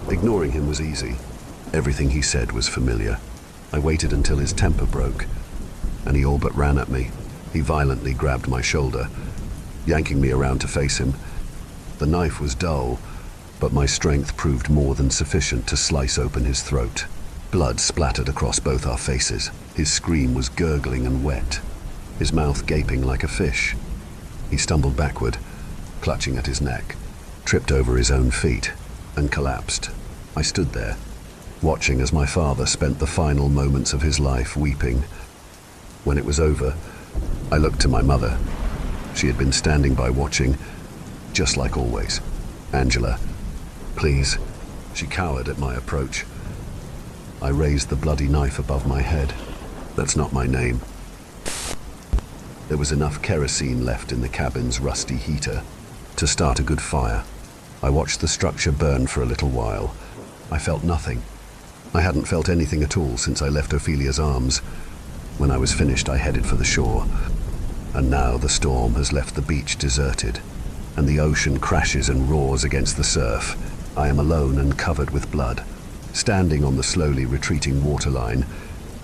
Ignoring him was easy. Everything he said was familiar. I waited until his temper broke, and he all but ran at me. He violently grabbed my shoulder, yanking me around to face him. The knife was dull, but my strength proved more than sufficient to slice open his throat. Blood splattered across both our faces. His scream was gurgling and wet, his mouth gaping like a fish. He stumbled backward, clutching at his neck, tripped over his own feet, and collapsed. I stood there, watching as my father spent the final moments of his life weeping. When it was over, I looked to my mother. She had been standing by watching, just like always. "Angela, please." She cowered at my approach. I raised the bloody knife above my head. "That's not my name." There was enough kerosene left in the cabin's rusty heater to start a good fire. I watched the structure burn for a little while. I felt nothing. I hadn't felt anything at all since I left Ophelia's arms. When I was finished, I headed for the shore. And now the storm has left the beach deserted, and the ocean crashes and roars against the surf. I am alone and covered with blood. Standing on the slowly retreating waterline,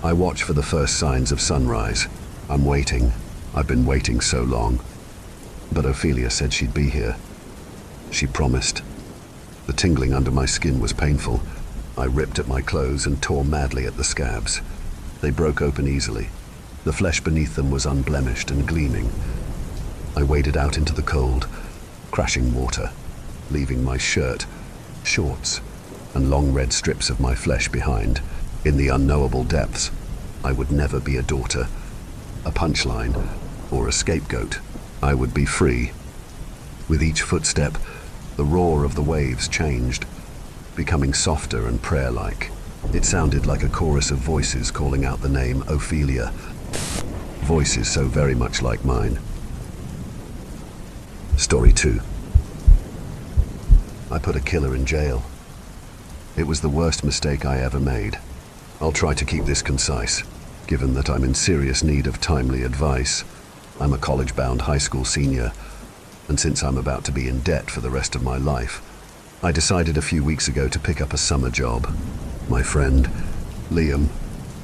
I watch for the first signs of sunrise. I'm waiting. I've been waiting so long. But Ophelia said she'd be here. She promised. The tingling under my skin was painful. I ripped at my clothes and tore madly at the scabs. They broke open easily. The flesh beneath them was unblemished and gleaming. I waded out into the cold, crashing water, leaving my shirt, shorts, and long red strips of my flesh behind. In the unknowable depths, I would never be a daughter, a punchline, or a scapegoat. I would be free. With each footstep, the roar of the waves changed, becoming softer and prayer-like. It sounded like a chorus of voices calling out the name Ophelia, voices so very much like mine. Story 2. I put a killer in jail. It was the worst mistake I ever made. I'll try to keep this concise, given that I'm in serious need of timely advice. I'm a college-bound high school senior, and since I'm about to be in debt for the rest of my life, I decided a few weeks ago to pick up a summer job. My friend, Liam,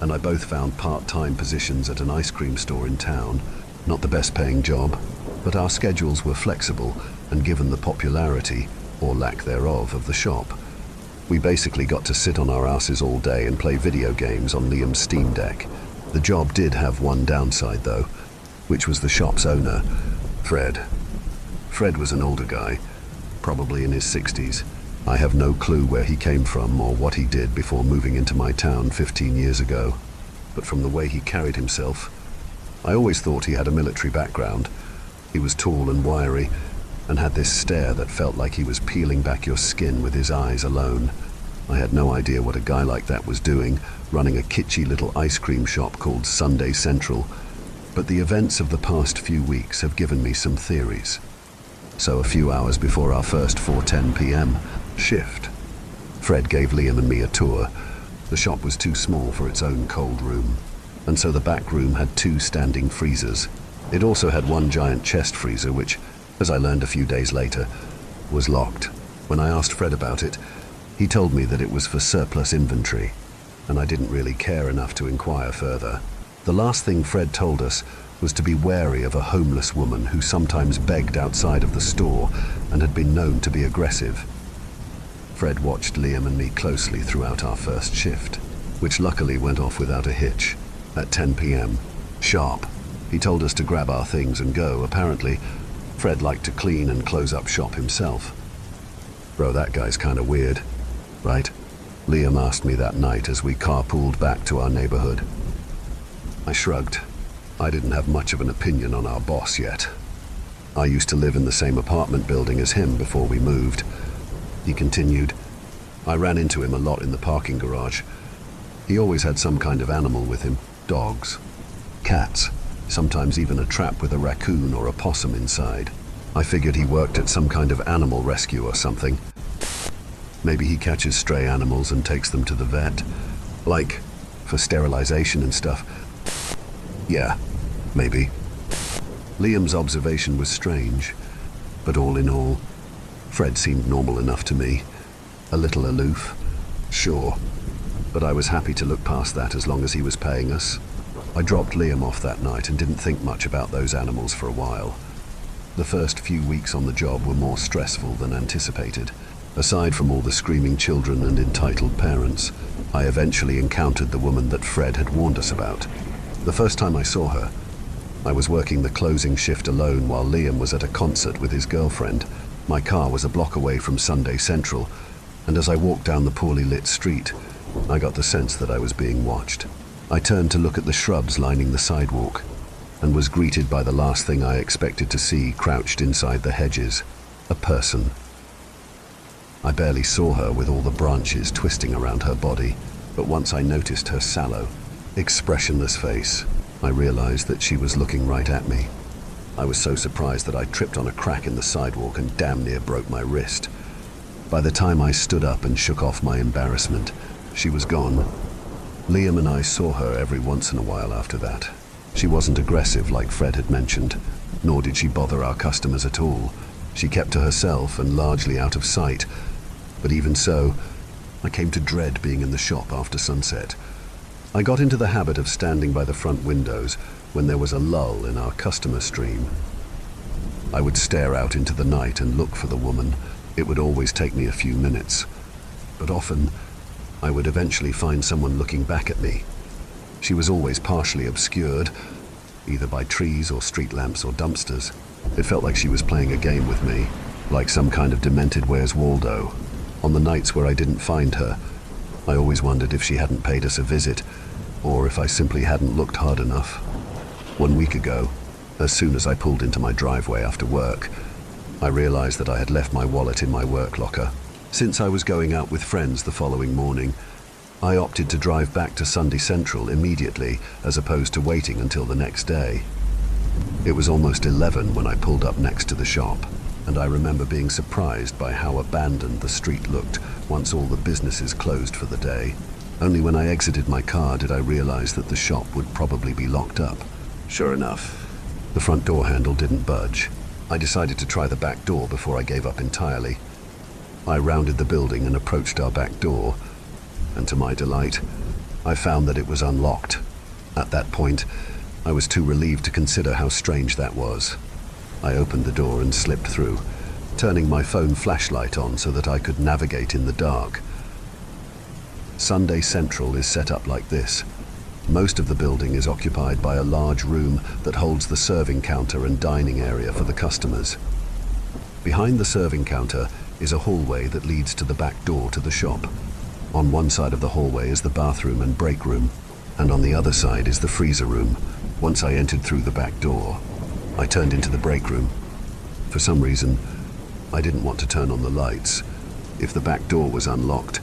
and I both found part-time positions at an ice cream store in town. Not the best-paying job, but our schedules were flexible, and given the popularity, or lack thereof, of the shop, we basically got to sit on our asses all day and play video games on Liam's Steam Deck. The job did have one downside, though, which was the shop's owner, Fred. Fred was an older guy, probably in his 60s. I have no clue where he came from or what he did before moving into my town 15 years ago. But from the way he carried himself, I always thought he had a military background. He was tall and wiry, and had this stare that felt like he was peeling back your skin with his eyes alone. I had no idea what a guy like that was doing, running a kitschy little ice cream shop called Sunday Central, but the events of the past few weeks have given me some theories. So a few hours before our first 4:10 p.m. shift, Fred gave Liam and me a tour. The shop was too small for its own cold room, and so the back room had 2 standing freezers. It also had one giant chest freezer which, as I learned a few days later, was locked. When I asked Fred about it, he told me that it was for surplus inventory, and I didn't really care enough to inquire further. The last thing Fred told us was to be wary of a homeless woman who sometimes begged outside of the store and had been known to be aggressive. Fred watched Liam and me closely throughout our first shift, which luckily went off without a hitch. At 10 p.m. sharp, he told us to grab our things and go. Apparently, Fred liked to clean and close up shop himself. Bro, that guy's kinda weird, right? Liam asked me that night as we carpooled back to our neighborhood. I shrugged. I didn't have much of an opinion on our boss yet. I used to live in the same apartment building as him before we moved. He continued, I ran into him a lot in the parking garage. He always had some kind of animal with him. Dogs, cats, sometimes even a trap with a raccoon or a possum inside. I figured he worked at some kind of animal rescue or something. Maybe he catches stray animals and takes them to the vet, like for sterilization and stuff. Yeah, maybe. Liam's observation was strange, but all in all, Fred seemed normal enough to me. A little aloof, sure, but I was happy to look past that as long as he was paying us. I dropped Liam off that night and didn't think much about those animals for a while. The first few weeks on the job were more stressful than anticipated. Aside from all the screaming children and entitled parents, I eventually encountered the woman that Fred had warned us about. The first time I saw her, I was working the closing shift alone while Liam was at a concert with his girlfriend. My car was a block away from Sunday Central, and as I walked down the poorly lit street, I got the sense that I was being watched. I turned to look at the shrubs lining the sidewalk, and was greeted by the last thing I expected to see crouched inside the hedges, a person. I barely saw her with all the branches twisting around her body, but once I noticed her sallow, expressionless face, I realized that she was looking right at me. I was so surprised that I tripped on a crack in the sidewalk and damn near broke my wrist. By the time I stood up and shook off my embarrassment, she was gone. Liam and I saw her every once in a while after that. She wasn't aggressive like Fred had mentioned, nor did she bother our customers at all. She kept to herself and largely out of sight, but even so, I came to dread being in the shop after sunset. I got into the habit of standing by the front windows when there was a lull in our customer stream. I would stare out into the night and look for the woman. It would always take me a few minutes, but often I would eventually find someone looking back at me. She was always partially obscured, either by trees or street lamps or dumpsters. It felt like she was playing a game with me, like some kind of demented Where's Waldo. On the nights where I didn't find her, I always wondered if she hadn't paid us a visit, or if I simply hadn't looked hard enough. 1 week ago, as soon as I pulled into my driveway after work, I realized that I had left my wallet in my work locker. Since I was going out with friends the following morning, I opted to drive back to Sunday Central immediately, as opposed to waiting until the next day. It was almost 11 when I pulled up next to the shop, and I remember being surprised by how abandoned the street looked once all the businesses closed for the day. Only when I exited my car did I realize that the shop would probably be locked up. Sure enough, the front door handle didn't budge. I decided to try the back door before I gave up entirely. I rounded the building and approached our back door, and to my delight, I found that it was unlocked. At that point, I was too relieved to consider how strange that was. I opened the door and slipped through, turning my phone flashlight on so that I could navigate in the dark. Sunday Central is set up like this. Most of the building is occupied by a large room that holds the serving counter and dining area for the customers. Behind the serving counter is a hallway that leads to the back door to the shop. On one side of the hallway is the bathroom and break room, and on the other side is the freezer room. Once I entered through the back door, I turned into the break room. For some reason, I didn't want to turn on the lights. If the back door was unlocked,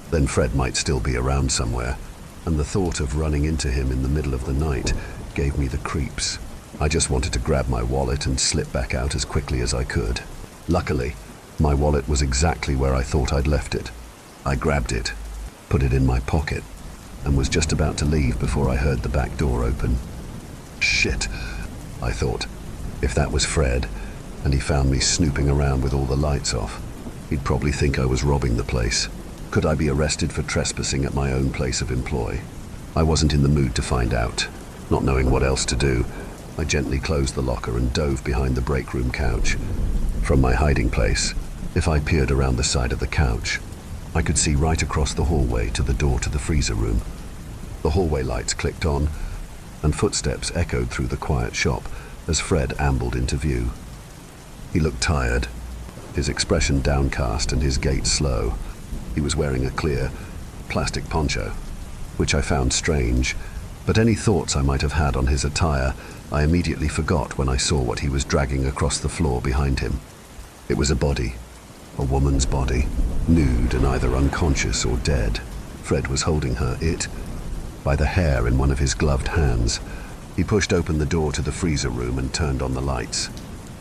then Fred might still be around somewhere, and the thought of running into him in the middle of the night gave me the creeps. I just wanted to grab my wallet and slip back out as quickly as I could. Luckily, my wallet was exactly where I thought I'd left it. I grabbed it, put it in my pocket, and was just about to leave before I heard the back door open. Shit, I thought. If that was Fred, and he found me snooping around with all the lights off, he'd probably think I was robbing the place. Could I be arrested for trespassing at my own place of employ? I wasn't in the mood to find out. Not knowing what else to do, I gently closed the locker and dove behind the break room couch. From my hiding place, if I peered around the side of the couch, I could see right across the hallway to the door to the freezer room. The hallway lights clicked on, and footsteps echoed through the quiet shop as Fred ambled into view. He looked tired, his expression downcast and his gait slow. He was wearing a clear, plastic poncho, which I found strange, but any thoughts I might have had on his attire, I immediately forgot when I saw what he was dragging across the floor behind him. It was a body, a woman's body, nude and either unconscious or dead. Fred was holding her, by the hair in one of his gloved hands. He pushed open the door to the freezer room and turned on the lights,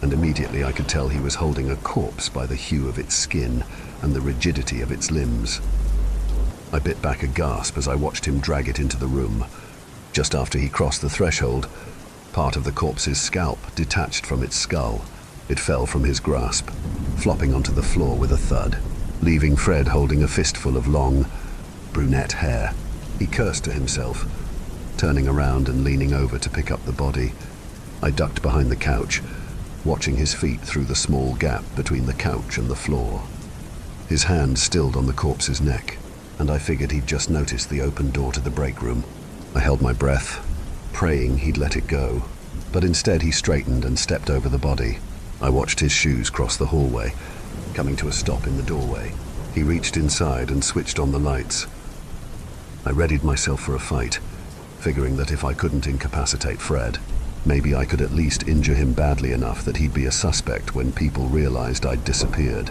and immediately I could tell he was holding a corpse by the hue of its skin and the rigidity of its limbs. I bit back a gasp as I watched him drag it into the room. Just after he crossed the threshold, part of the corpse's scalp detached from its skull. It fell from his grasp, flopping onto the floor with a thud, leaving Fred holding a fistful of long, brunette hair. He cursed to himself, turning around and leaning over to pick up the body. I ducked behind the couch, watching his feet through the small gap between the couch and the floor. His hand stilled on the corpse's neck, and I figured he'd just noticed the open door to the break room. I held my breath, praying he'd let it go, but instead he straightened and stepped over the body. I watched his shoes cross the hallway, coming to a stop in the doorway. He reached inside and switched on the lights. I readied myself for a fight, figuring that if I couldn't incapacitate Fred, maybe I could at least injure him badly enough that he'd be a suspect when people realized I'd disappeared.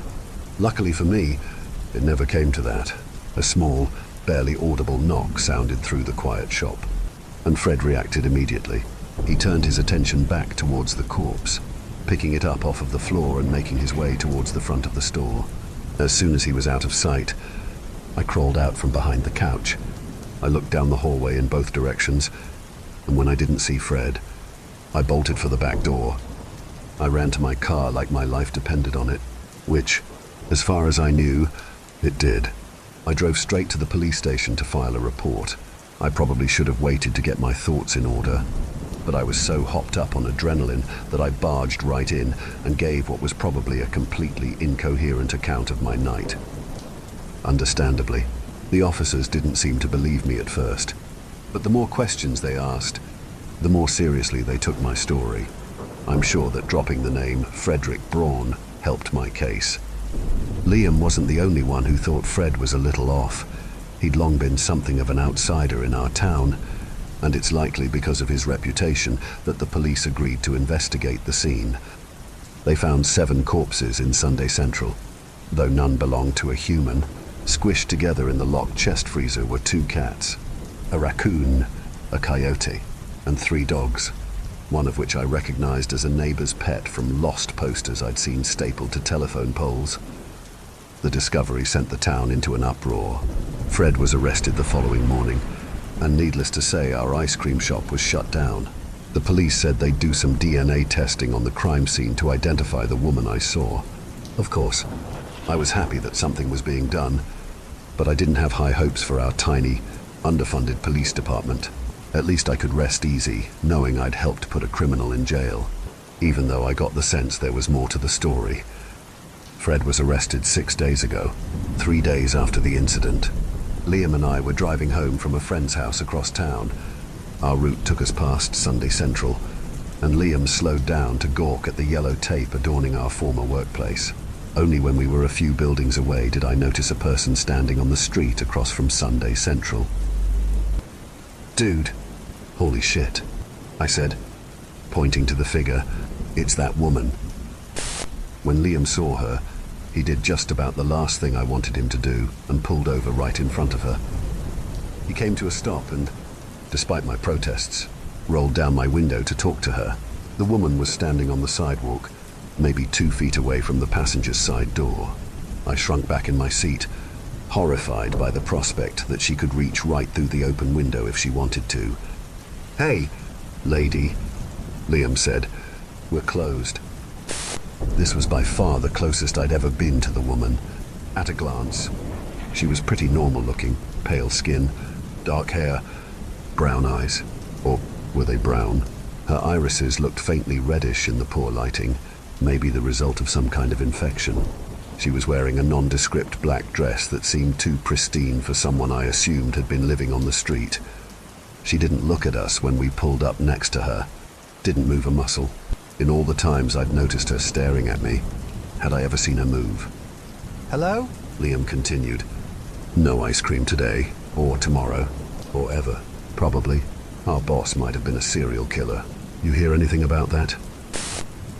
Luckily for me, it never came to that. A small, barely audible knock sounded through the quiet shop, and Fred reacted immediately. He turned his attention back towards the corpse, picking it up off of the floor and making his way towards the front of the store. As soon as he was out of sight, I crawled out from behind the couch. I looked down the hallway in both directions, and when I didn't see Fred, I bolted for the back door. I ran to my car like my life depended on it, which, as far as I knew, it did. I drove straight to the police station to file a report. I probably should have waited to get my thoughts in order, but I was so hopped up on adrenaline that I barged right in and gave what was probably a completely incoherent account of my night. Understandably, the officers didn't seem to believe me at first, but the more questions they asked, the more seriously they took my story. I'm sure that dropping the name Frederick Braun helped my case. Liam wasn't the only one who thought Fred was a little off. He'd long been something of an outsider in our town, and it's likely because of his reputation that the police agreed to investigate the scene. They found 7 corpses in Sunday Central, though none belonged to a human. Squished together in the locked chest freezer were 2 cats, a raccoon, a coyote, and 3 dogs, one of which I recognized as a neighbor's pet from Lost posters I'd seen stapled to telephone poles. The discovery sent the town into an uproar. Fred was arrested the following morning, and needless to say, our ice cream shop was shut down. The police said they'd do some DNA testing on the crime scene to identify the woman I saw. Of course, I was happy that something was being done, but I didn't have high hopes for our tiny, underfunded police department. At least I could rest easy, knowing I'd helped put a criminal in jail, even though I got the sense there was more to the story. Fred was arrested 6 days ago, 3 days after the incident. Liam and I were driving home from a friend's house across town. Our route took us past Sunday Central, and Liam slowed down to gawk at the yellow tape adorning our former workplace. Only when we were a few buildings away did I notice a person standing on the street across from Sunday Central. "Dude, holy shit," I said, pointing to the figure. "It's that woman." When Liam saw her, he did just about the last thing I wanted him to do and pulled over right in front of her. He came to a stop and, despite my protests, rolled down my window to talk to her. The woman was standing on the sidewalk, maybe 2 feet away from the passenger's side door. I shrunk back in my seat, horrified by the prospect that she could reach right through the open window if she wanted to. "Hey, lady," Liam said, "we're closed." This was by far the closest I'd ever been to the woman. At a glance, she was pretty normal looking, pale skin, dark hair, brown eyes, or Were they brown? Her irises looked faintly reddish in the poor lighting, maybe the result of some kind of infection. She was wearing a nondescript black dress that seemed too pristine for someone I assumed had been living on the street. She didn't look at us when we pulled up next to her, didn't move a muscle. In all the times I'd noticed her staring at me, had I ever seen her move? Hello? Liam continued. No ice cream today, or tomorrow, or ever. Probably. Our boss might have been a serial killer. You hear anything about that?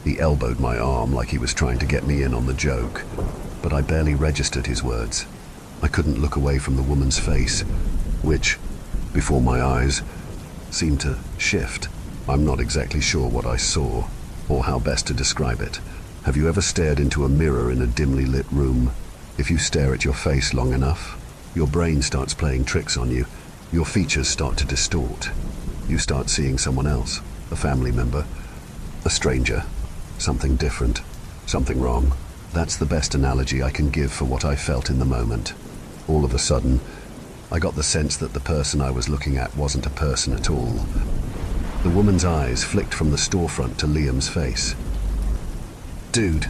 He elbowed my arm like he was trying to get me in on the joke, but I barely registered his words. I couldn't look away from the woman's face, which, before my eyes, seemed to shift. I'm not exactly sure what I saw, or how best to describe it. Have you ever stared into a mirror in a dimly lit room? If you stare at your face long enough, your brain starts playing tricks on you. Your features start to distort. You start seeing someone else, a family member, a stranger, something different, something wrong. That's the best analogy I can give for what I felt in the moment. All of a sudden, I got the sense that the person I was looking at wasn't a person at all. The woman's eyes flicked from the storefront to Liam's face. Dude,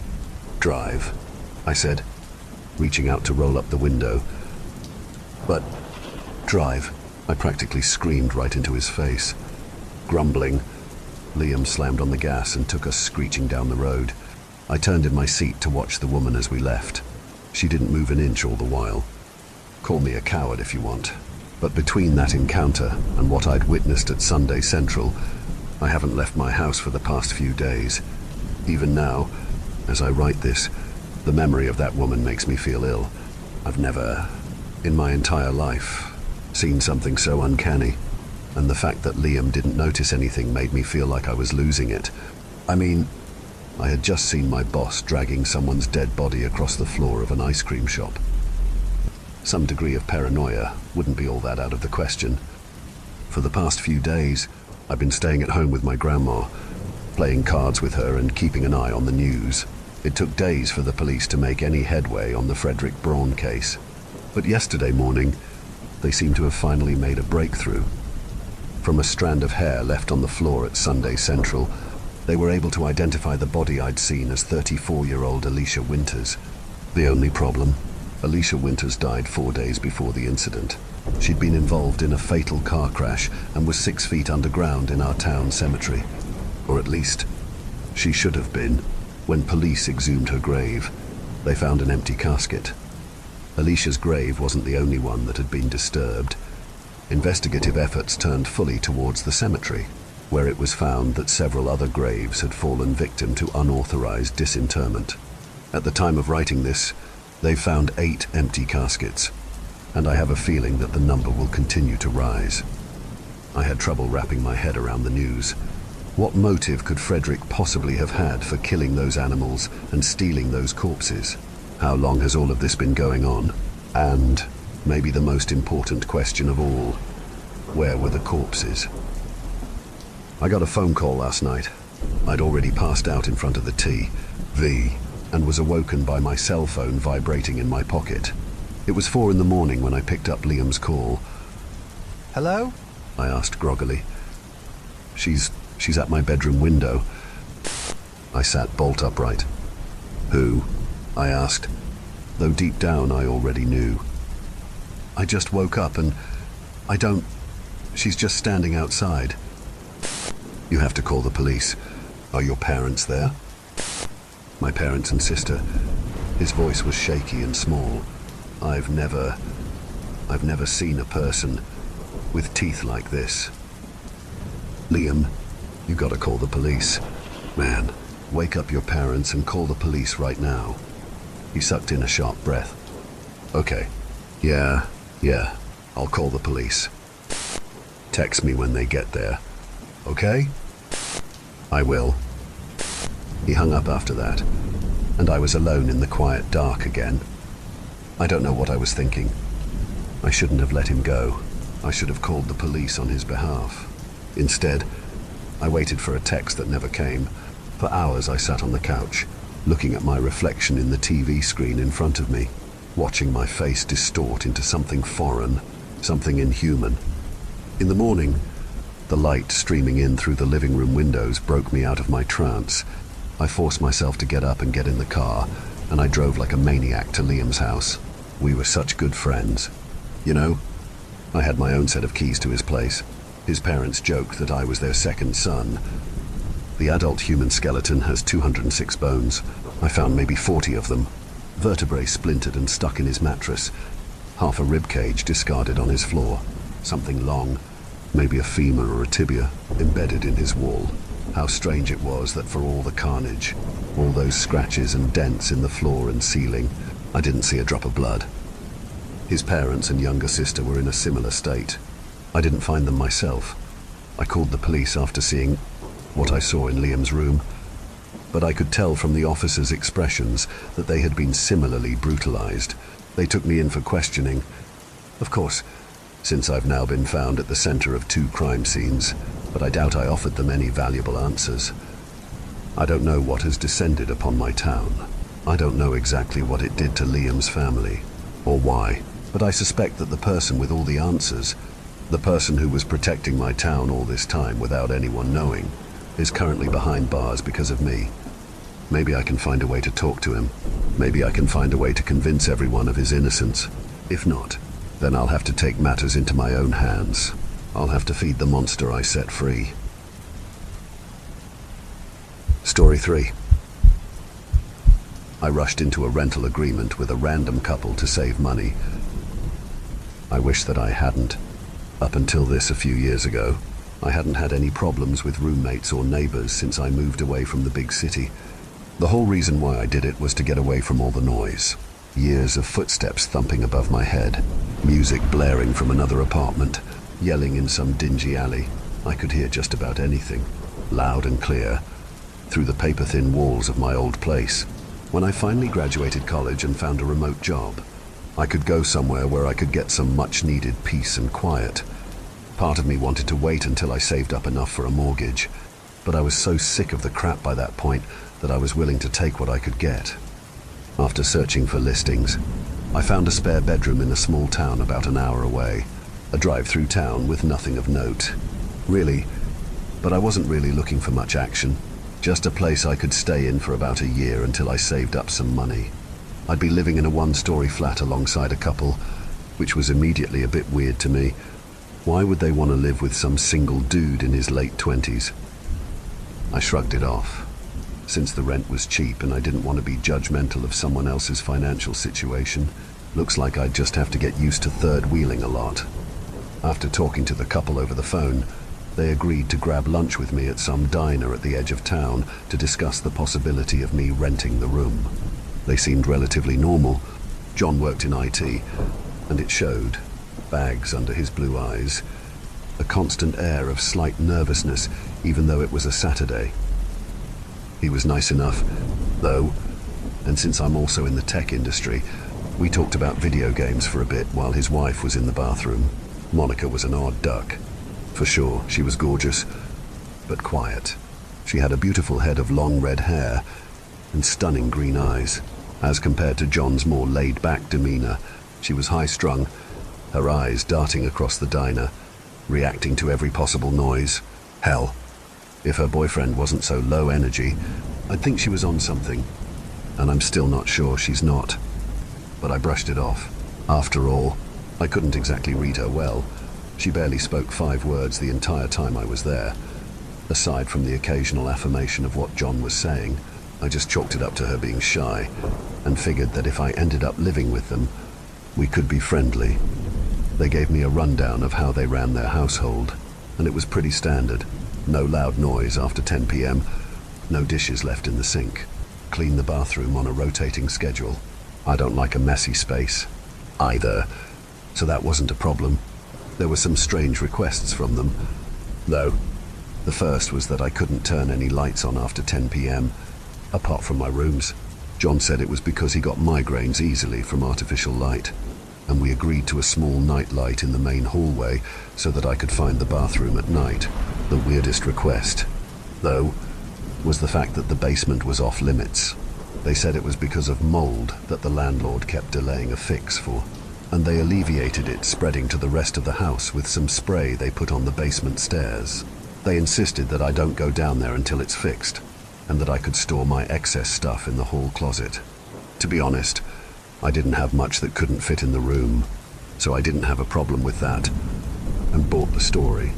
drive, I said, reaching out to roll up the window. But, drive, I practically screamed right into his face. Grumbling, Liam slammed on the gas and took us screeching down the road. I turned in my seat to watch the woman as we left. She didn't move an inch all the while. Call me a coward if you want. But between that encounter and what I'd witnessed at Sunday Central, I haven't left my house for the past few days. Even now, as I write this, the memory of that woman makes me feel ill. I've never, in my entire life, seen something so uncanny. And the fact that Liam didn't notice anything made me feel like I was losing it. I mean, I had just seen my boss dragging someone's dead body across the floor of an ice cream shop. Some degree of paranoia wouldn't be all that out of the question. For the past few days, I've been staying at home with my grandma, playing cards with her and keeping an eye on the news. It took days for the police to make any headway on the Frederick Braun case. But yesterday morning, they seemed to have finally made a breakthrough. From a strand of hair left on the floor at Sunday Central, they were able to identify the body I'd seen as 34-year-old Alicia Winters. The only problem? Alicia Winters died 4 days before the incident. She'd been involved in a fatal car crash and was 6 feet underground in our town cemetery. Or at least, she should have been. When police exhumed her grave, they found an empty casket. Alicia's grave wasn't the only one that had been disturbed. Investigative efforts turned fully towards the cemetery, where it was found that several other graves had fallen victim to unauthorized disinterment. At the time of writing this, they found 8 empty caskets, and I have a feeling that the number will continue to rise. I had trouble wrapping my head around the news. What motive could Frederick possibly have had for killing those animals and stealing those corpses? How long has all of this been going on? And, maybe the most important question of all, where were the corpses? I got a phone call last night. I'd already passed out in front of the TV and was awoken by my cell phone vibrating in my pocket. It was 4 in the morning when I picked up Liam's call. Hello? I asked groggily. She's at my bedroom window. I sat bolt upright. Who? I asked, though deep down I already knew. I just woke up and she's just standing outside. You have to call the police. Are your parents there? My parents and sister. His voice was shaky and small. I've never seen a person with teeth like this. Liam, you gotta call the police. Man, wake up your parents and call the police right now. He sucked in a sharp breath. Okay. Yeah, I'll call the police. Text me when they get there. Okay? I will. He hung up after that, and I was alone in the quiet dark again. I don't know what I was thinking. I shouldn't have let him go. I should have called the police on his behalf. Instead, I waited for a text that never came. For hours I sat on the couch, looking at my reflection in the TV screen in front of me, watching my face distort into something foreign, something inhuman. In the morning, The light streaming in through the living room windows broke me out of my trance. I forced myself to get up and get in the car, and I drove like a maniac to Liam's house. We were such good friends. You know, I had my own set of keys to his place. His parents joked that I was their second son. The adult human skeleton has 206 bones. I found maybe 40 of them. Vertebrae splintered and stuck in his mattress. Half a rib cage discarded on his floor. Something long, maybe a femur or a tibia, embedded in his wall. How strange it was that for all the carnage, all those scratches and dents in the floor and ceiling, I didn't see a drop of blood. His parents and younger sister were in a similar state. I didn't find them myself. I called the police after seeing what I saw in Liam's room, but I could tell from the officers' expressions that they had been similarly brutalized. They took me in for questioning. Of course, since I've now been found at the center of 2 crime scenes, but I doubt I offered them any valuable answers. I don't know what has descended upon my town. I don't know exactly what it did to Liam's family, or why, but I suspect that the person with all the answers, the person who was protecting my town all this time without anyone knowing, is currently behind bars because of me. Maybe I can find a way to talk to him. Maybe I can find a way to convince everyone of his innocence. If not, then I'll have to take matters into my own hands. I'll have to feed the monster I set free. Story 3. I rushed into a rental agreement with a random couple to save money. I wish that I hadn't. Up until this a few years ago, I hadn't had any problems with roommates or neighbors since I moved away from the big city. The whole reason why I did it was to get away from all the noise. Years of footsteps thumping above my head, music blaring from another apartment, yelling in some dingy alley. I could hear just about anything, loud and clear, through the paper-thin walls of my old place. When I finally graduated college and found a remote job, I could go somewhere where I could get some much-needed peace and quiet. Part of me wanted to wait until I saved up enough for a mortgage, but I was so sick of the crap by that point that I was willing to take what I could get. After searching for listings, I found a spare bedroom in a small town about an hour away, a drive-through town with nothing of note. Really, but I wasn't really looking for much action, just a place I could stay in for about a year until I saved up some money. I'd be living in a 1-story flat alongside a couple, which was immediately a bit weird to me. Why would they want to live with some single dude in his late 20s? I shrugged it off. Since the rent was cheap and I didn't want to be judgmental of someone else's financial situation, looks like I'd just have to get used to third-wheeling a lot. After talking to the couple over the phone, they agreed to grab lunch with me at some diner at the edge of town to discuss the possibility of me renting the room. They seemed relatively normal. John worked in IT, and it showed. Bags under his blue eyes. A constant air of slight nervousness, even though it was a Saturday. He was nice enough, though, and since I'm also in the tech industry, we talked about video games for a bit while his wife was in the bathroom. Monica was an odd duck. For sure, she was gorgeous, but quiet. She had a beautiful head of long red hair and stunning green eyes. As compared to John's more laid-back demeanor, she was high-strung, her eyes darting across the diner, reacting to every possible noise. Hell, if her boyfriend wasn't so low energy, I'd think she was on something, and I'm still not sure she's not. But I brushed it off. After all, I couldn't exactly read her well. She barely spoke 5 words the entire time I was there. Aside from the occasional affirmation of what John was saying, I just chalked it up to her being shy, and figured that if I ended up living with them, we could be friendly. They gave me a rundown of how they ran their household, and it was pretty standard. No loud noise after 10 p.m, no dishes left in the sink, clean the bathroom on a rotating schedule. I don't like a messy space, either, so that wasn't a problem. There were some strange requests from them, though. The first was that I couldn't turn any lights on after 10 p.m, apart from my rooms. John said it was because he got migraines easily from artificial light, and we agreed to a small night light in the main hallway so that I could find the bathroom at night. The weirdest request, though, was the fact that the basement was off limits. They said it was because of mold that the landlord kept delaying a fix for. and they alleviated it spreading to the rest of the house with some spray they put on the basement stairs. They insisted that I don't go down there until it's fixed, and that I could store my excess stuff in the hall closet. To be honest, I didn't have much that couldn't fit in the room, so I didn't have a problem with that, and bought the story.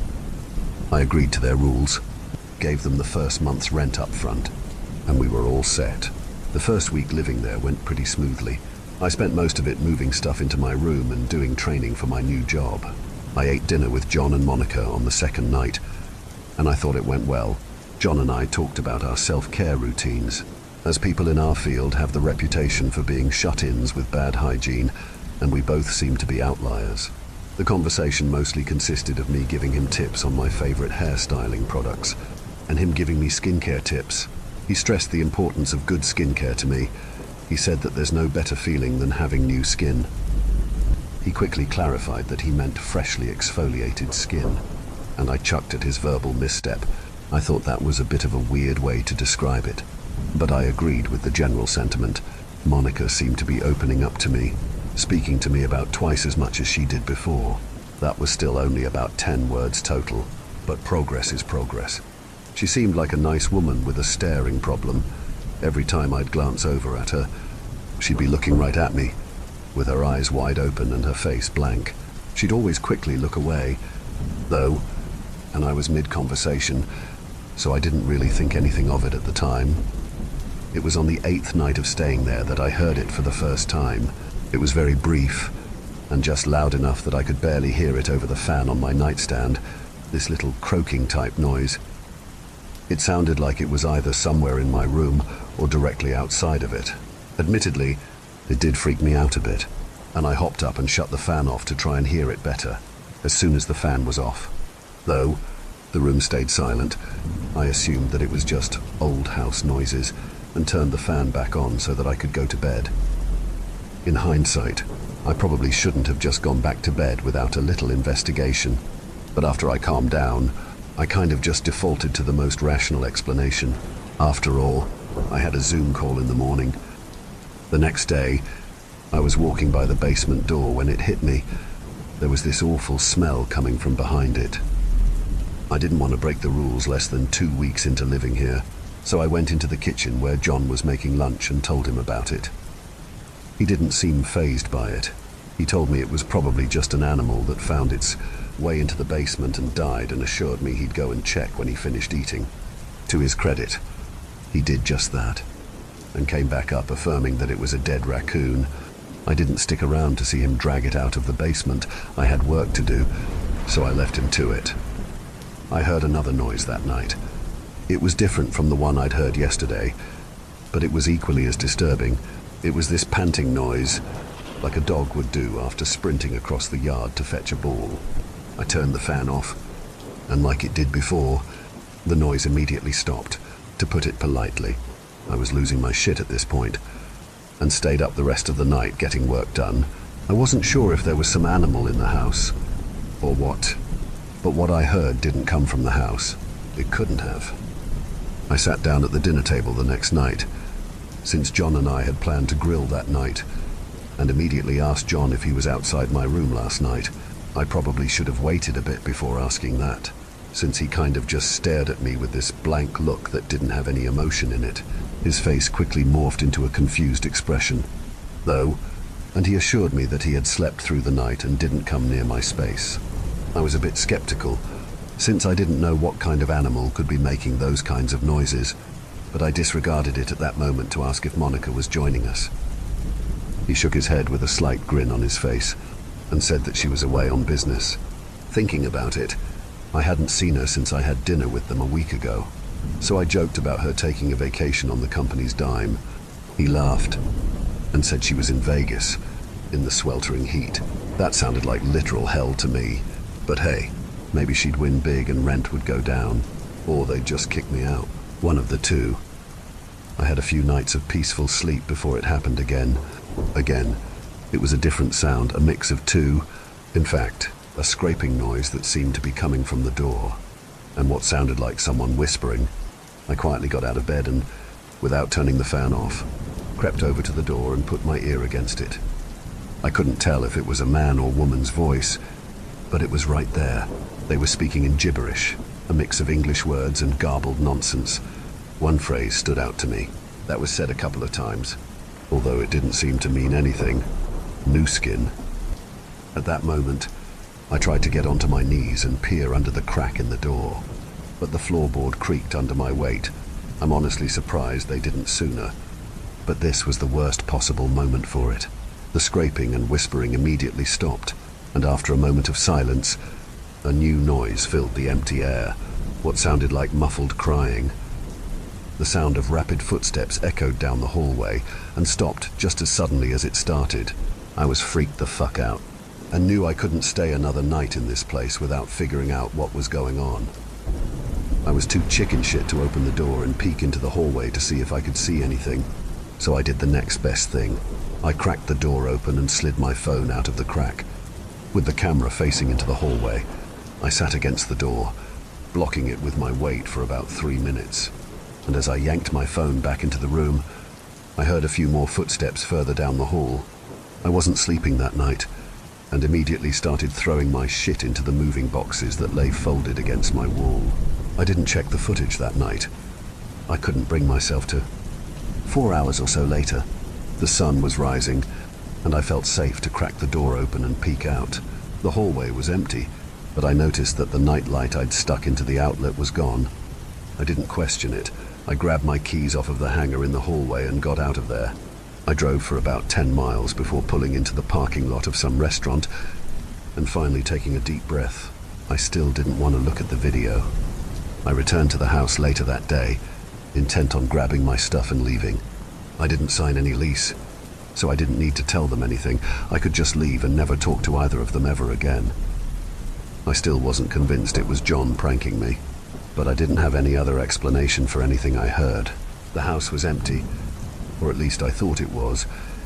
I agreed to their rules, gave them the first month's rent up front, and we were all set. The first week living there went pretty smoothly. I spent most of it moving stuff into my room and doing training for my new job. I ate dinner with John and Monica on the second night, and I thought it went well. John and I talked about our self-care routines, as people in our field have the reputation for being shut-ins with bad hygiene, and we both seem to be outliers. The conversation mostly consisted of me giving him tips on my favorite hairstyling products, and him giving me skincare tips. He stressed the importance of good skincare to me. He said that there's no better feeling than having new skin. He quickly clarified that he meant freshly exfoliated skin, and I chucked at his verbal misstep. I thought that was a bit of a weird way to describe it, but I agreed with the general sentiment. Monica seemed to be opening up to me, speaking to me about twice as much as she did before. That was still only about 10 words total, but progress is progress. She seemed like a nice woman with a staring problem. Every time I'd glance over at her, she'd be looking right at me, with her eyes wide open and her face blank. She'd always quickly look away, though, and I was mid-conversation, so I didn't really think anything of it at the time. It was on the 8th night of staying there that I heard it for the first time. It was very brief, and just loud enough that I could barely hear it over the fan on my nightstand, this little croaking type noise. It sounded like it was either somewhere in my room or directly outside of it. Admittedly, it did freak me out a bit, and I hopped up and shut the fan off to try and hear it better, as soon as the fan was off. Though the room stayed silent, I assumed that it was just old house noises and turned the fan back on so that I could go to bed. In hindsight, I probably shouldn't have just gone back to bed without a little investigation, but after I calmed down, I kind of just defaulted to the most rational explanation. After all, I had a Zoom call in the morning. The next day, I was walking by the basement door when it hit me. There was this awful smell coming from behind it. I didn't want to break the rules less than 2 weeks into living here, so I went into the kitchen where John was making lunch and told him about it. He didn't seem fazed by it. He told me it was probably just an animal that found its way into the basement and died, and assured me he'd go and check when he finished eating. To his credit, he did just that, and came back up affirming that it was a dead raccoon. I didn't stick around to see him drag it out of the basement. I had work to do, so I left him to it. I heard another noise that night. It was different from the one I'd heard yesterday, but it was equally as disturbing. It was this panting noise, like a dog would do after sprinting across the yard to fetch a ball. I turned the fan off, and like it did before, the noise immediately stopped. To put it politely, I was losing my shit at this point, and stayed up the rest of the night getting work done. I wasn't sure if there was some animal in the house, or what, but what I heard didn't come from the house. It couldn't have. I sat down at the dinner table the next night, since John and I had planned to grill that night, and immediately asked John if he was outside my room last night. I probably should have waited a bit before asking that, since he kind of just stared at me with this blank look that didn't have any emotion in it. His face quickly morphed into a confused expression, though, and he assured me that he had slept through the night and didn't come near my space. I was a bit skeptical, since I didn't know what kind of animal could be making those kinds of noises, but I disregarded it at that moment to ask if Monica was joining us. He shook his head with a slight grin on his face, and said that she was away on business. Thinking about it, I hadn't seen her since I had dinner with them a week ago, so I joked about her taking a vacation on the company's dime. He laughed and said she was in Vegas, in the sweltering heat. That sounded like literal hell to me, but hey, maybe she'd win big and rent would go down, or they'd just kick me out. One of the two. I had a few nights of peaceful sleep before it happened again. It was a different sound, a mix of two. In fact, a scraping noise that seemed to be coming from the door, and what sounded like someone whispering. I quietly got out of bed and, without turning the fan off, crept over to the door and put my ear against it. I couldn't tell if it was a man or woman's voice, but it was right there. They were speaking in gibberish, a mix of English words and garbled nonsense. One phrase stood out to me. That was said a couple of times, although it didn't seem to mean anything. New skin. At that moment, I tried to get onto my knees and peer under the crack in the door, but the floorboard creaked under my weight. I'm honestly surprised they didn't sooner, but this was the worst possible moment for it. The scraping and whispering immediately stopped, and after a moment of silence, a new noise filled the empty air, what sounded like muffled crying. The sound of rapid footsteps echoed down the hallway and stopped just as suddenly as it started. I was freaked the fuck out and knew I couldn't stay another night in this place without figuring out what was going on. I was too chicken shit to open the door and peek into the hallway to see if I could see anything, so I did the next best thing. I cracked the door open and slid my phone out of the crack. With the camera facing into the hallway, I sat against the door, blocking it with my weight for about 3 minutes. And as I yanked my phone back into the room, I heard a few more footsteps further down the hall. I wasn't sleeping that night, and immediately started throwing my shit into the moving boxes that lay folded against my wall. I didn't check the footage that night. I couldn't bring myself to. 4 hours or so later, the sun was rising, and I felt safe to crack the door open and peek out. The hallway was empty, but I noticed that the night light I'd stuck into the outlet was gone. I didn't question it. I grabbed my keys off of the hanger in the hallway and got out of there. I drove for about 10 miles before pulling into the parking lot of some restaurant and finally taking a deep breath. I still didn't want to look at the video. I returned to the house later that day, intent on grabbing my stuff and leaving. I didn't sign any lease, so I didn't need to tell them anything. I could just leave and never talk to either of them ever again. I still wasn't convinced it was John pranking me, but I didn't have any other explanation for anything I heard. The house was empty, or at least I thought it was.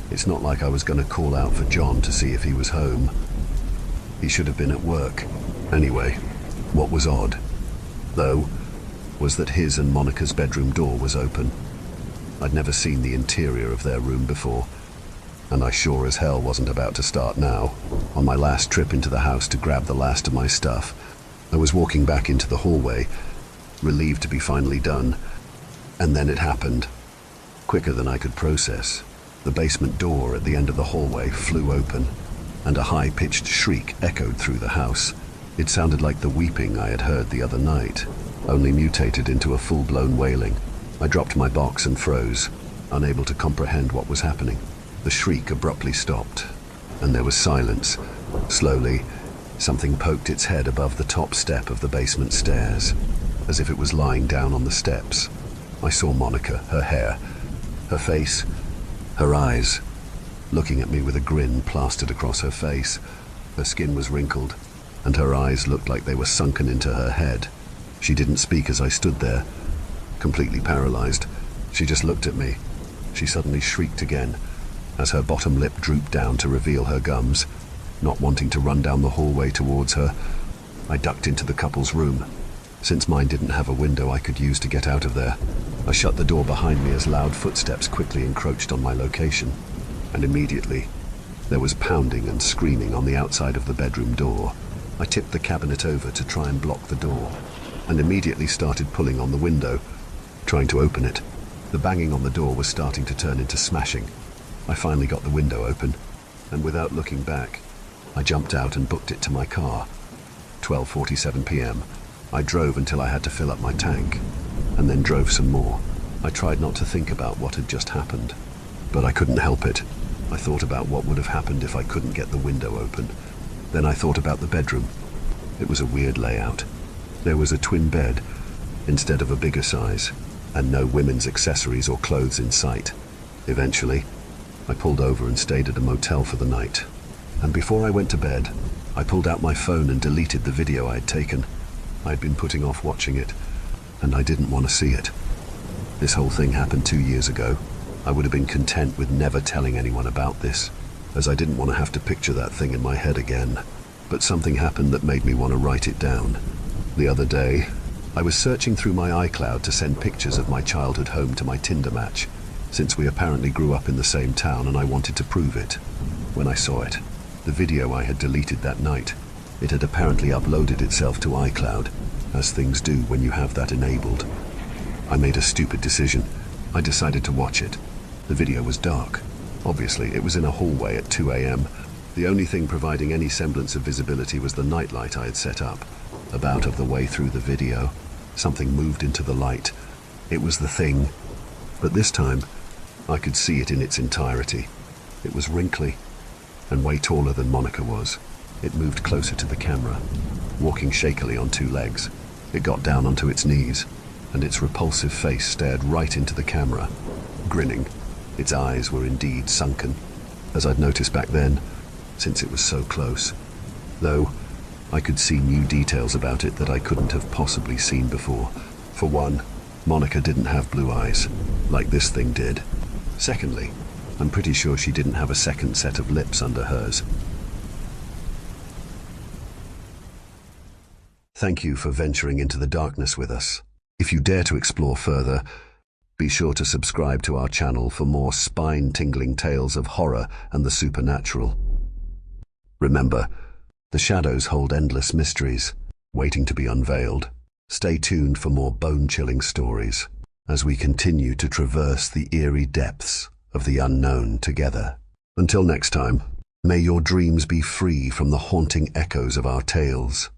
It's not like I was going to call out for John to see if he was home. He should have been at work. Anyway, what was odd, though, was that his and Monica's bedroom door was open. I'd never seen the interior of their room before, and I sure as hell wasn't about to start now. On my last trip into the house to grab the last of my stuff, I was walking back into the hallway, relieved to be finally done, and then it happened. Quicker than I could process. The basement door at the end of the hallway flew open, and a high-pitched shriek echoed through the house. It sounded like the weeping I had heard the other night, only mutated into a full-blown wailing. I dropped my box and froze, unable to comprehend what was happening. The shriek abruptly stopped, and there was silence. Slowly, something poked its head above the top step of the basement stairs, as if it was lying down on the steps. I saw Monica, her hair, her face, her eyes, looking at me with a grin plastered across her face. Her skin was wrinkled, and her eyes looked like they were sunken into her head. She didn't speak as I stood there, completely paralyzed. She just looked at me. She suddenly shrieked again, as her bottom lip drooped down to reveal her gums. Not wanting to run down the hallway towards her, I ducked into the couple's room. Since mine didn't have a window I could use to get out of there, I shut the door behind me as loud footsteps quickly encroached on my location, and immediately there was pounding and screaming on the outside of the bedroom door. I tipped the cabinet over to try and block the door, and immediately started pulling on the window, trying to open it. The banging on the door was starting to turn into smashing. I finally got the window open, and without looking back, I jumped out and booked it to my car. 12:47 p.m. I drove until I had to fill up my tank, and then drove some more. I tried not to think about what had just happened, but I couldn't help it. I thought about what would have happened if I couldn't get the window open. Then I thought about the bedroom. It was a weird layout. There was a twin bed instead of a bigger size, and no women's accessories or clothes in sight. Eventually, I pulled over and stayed at a motel for the night. And before I went to bed, I pulled out my phone and deleted the video I had taken. I'd been putting off watching it, and I didn't want to see it. This whole thing happened 2 years ago. I would have been content with never telling anyone about this, as I didn't want to have to picture that thing in my head again. But something happened that made me want to write it down. The other day, I was searching through my iCloud to send pictures of my childhood home to my Tinder match, since we apparently grew up in the same town and I wanted to prove it. when I saw it. The video I had deleted that night. It had apparently uploaded itself to iCloud, as things do when you have that enabled. I made a stupid decision. I decided to watch it. The video was dark. Obviously, it was in a hallway at 2 a.m. The only thing providing any semblance of visibility was the nightlight I had set up. About of the way through the video, something moved into the light. It was the thing, but this time, I could see it in its entirety. It was wrinkly, and way taller than Monica was. It moved closer to the camera, walking shakily on two legs. It got down onto its knees, and its repulsive face stared right into the camera, grinning. Its eyes were indeed sunken, as I'd noticed back then, since it was so close. Though, I could see new details about it that I couldn't have possibly seen before. For one, Monica didn't have blue eyes, like this thing did. Secondly, I'm pretty sure she didn't have a second set of lips under hers. Thank you for venturing into the darkness with us. If you dare to explore further, be sure to subscribe to our channel for more spine-tingling tales of horror and the supernatural. Remember, the shadows hold endless mysteries, waiting to be unveiled. Stay tuned for more bone-chilling stories as we continue to traverse the eerie depths of the unknown together. Until next time, may your dreams be free from the haunting echoes of our tales.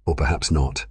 Or perhaps not.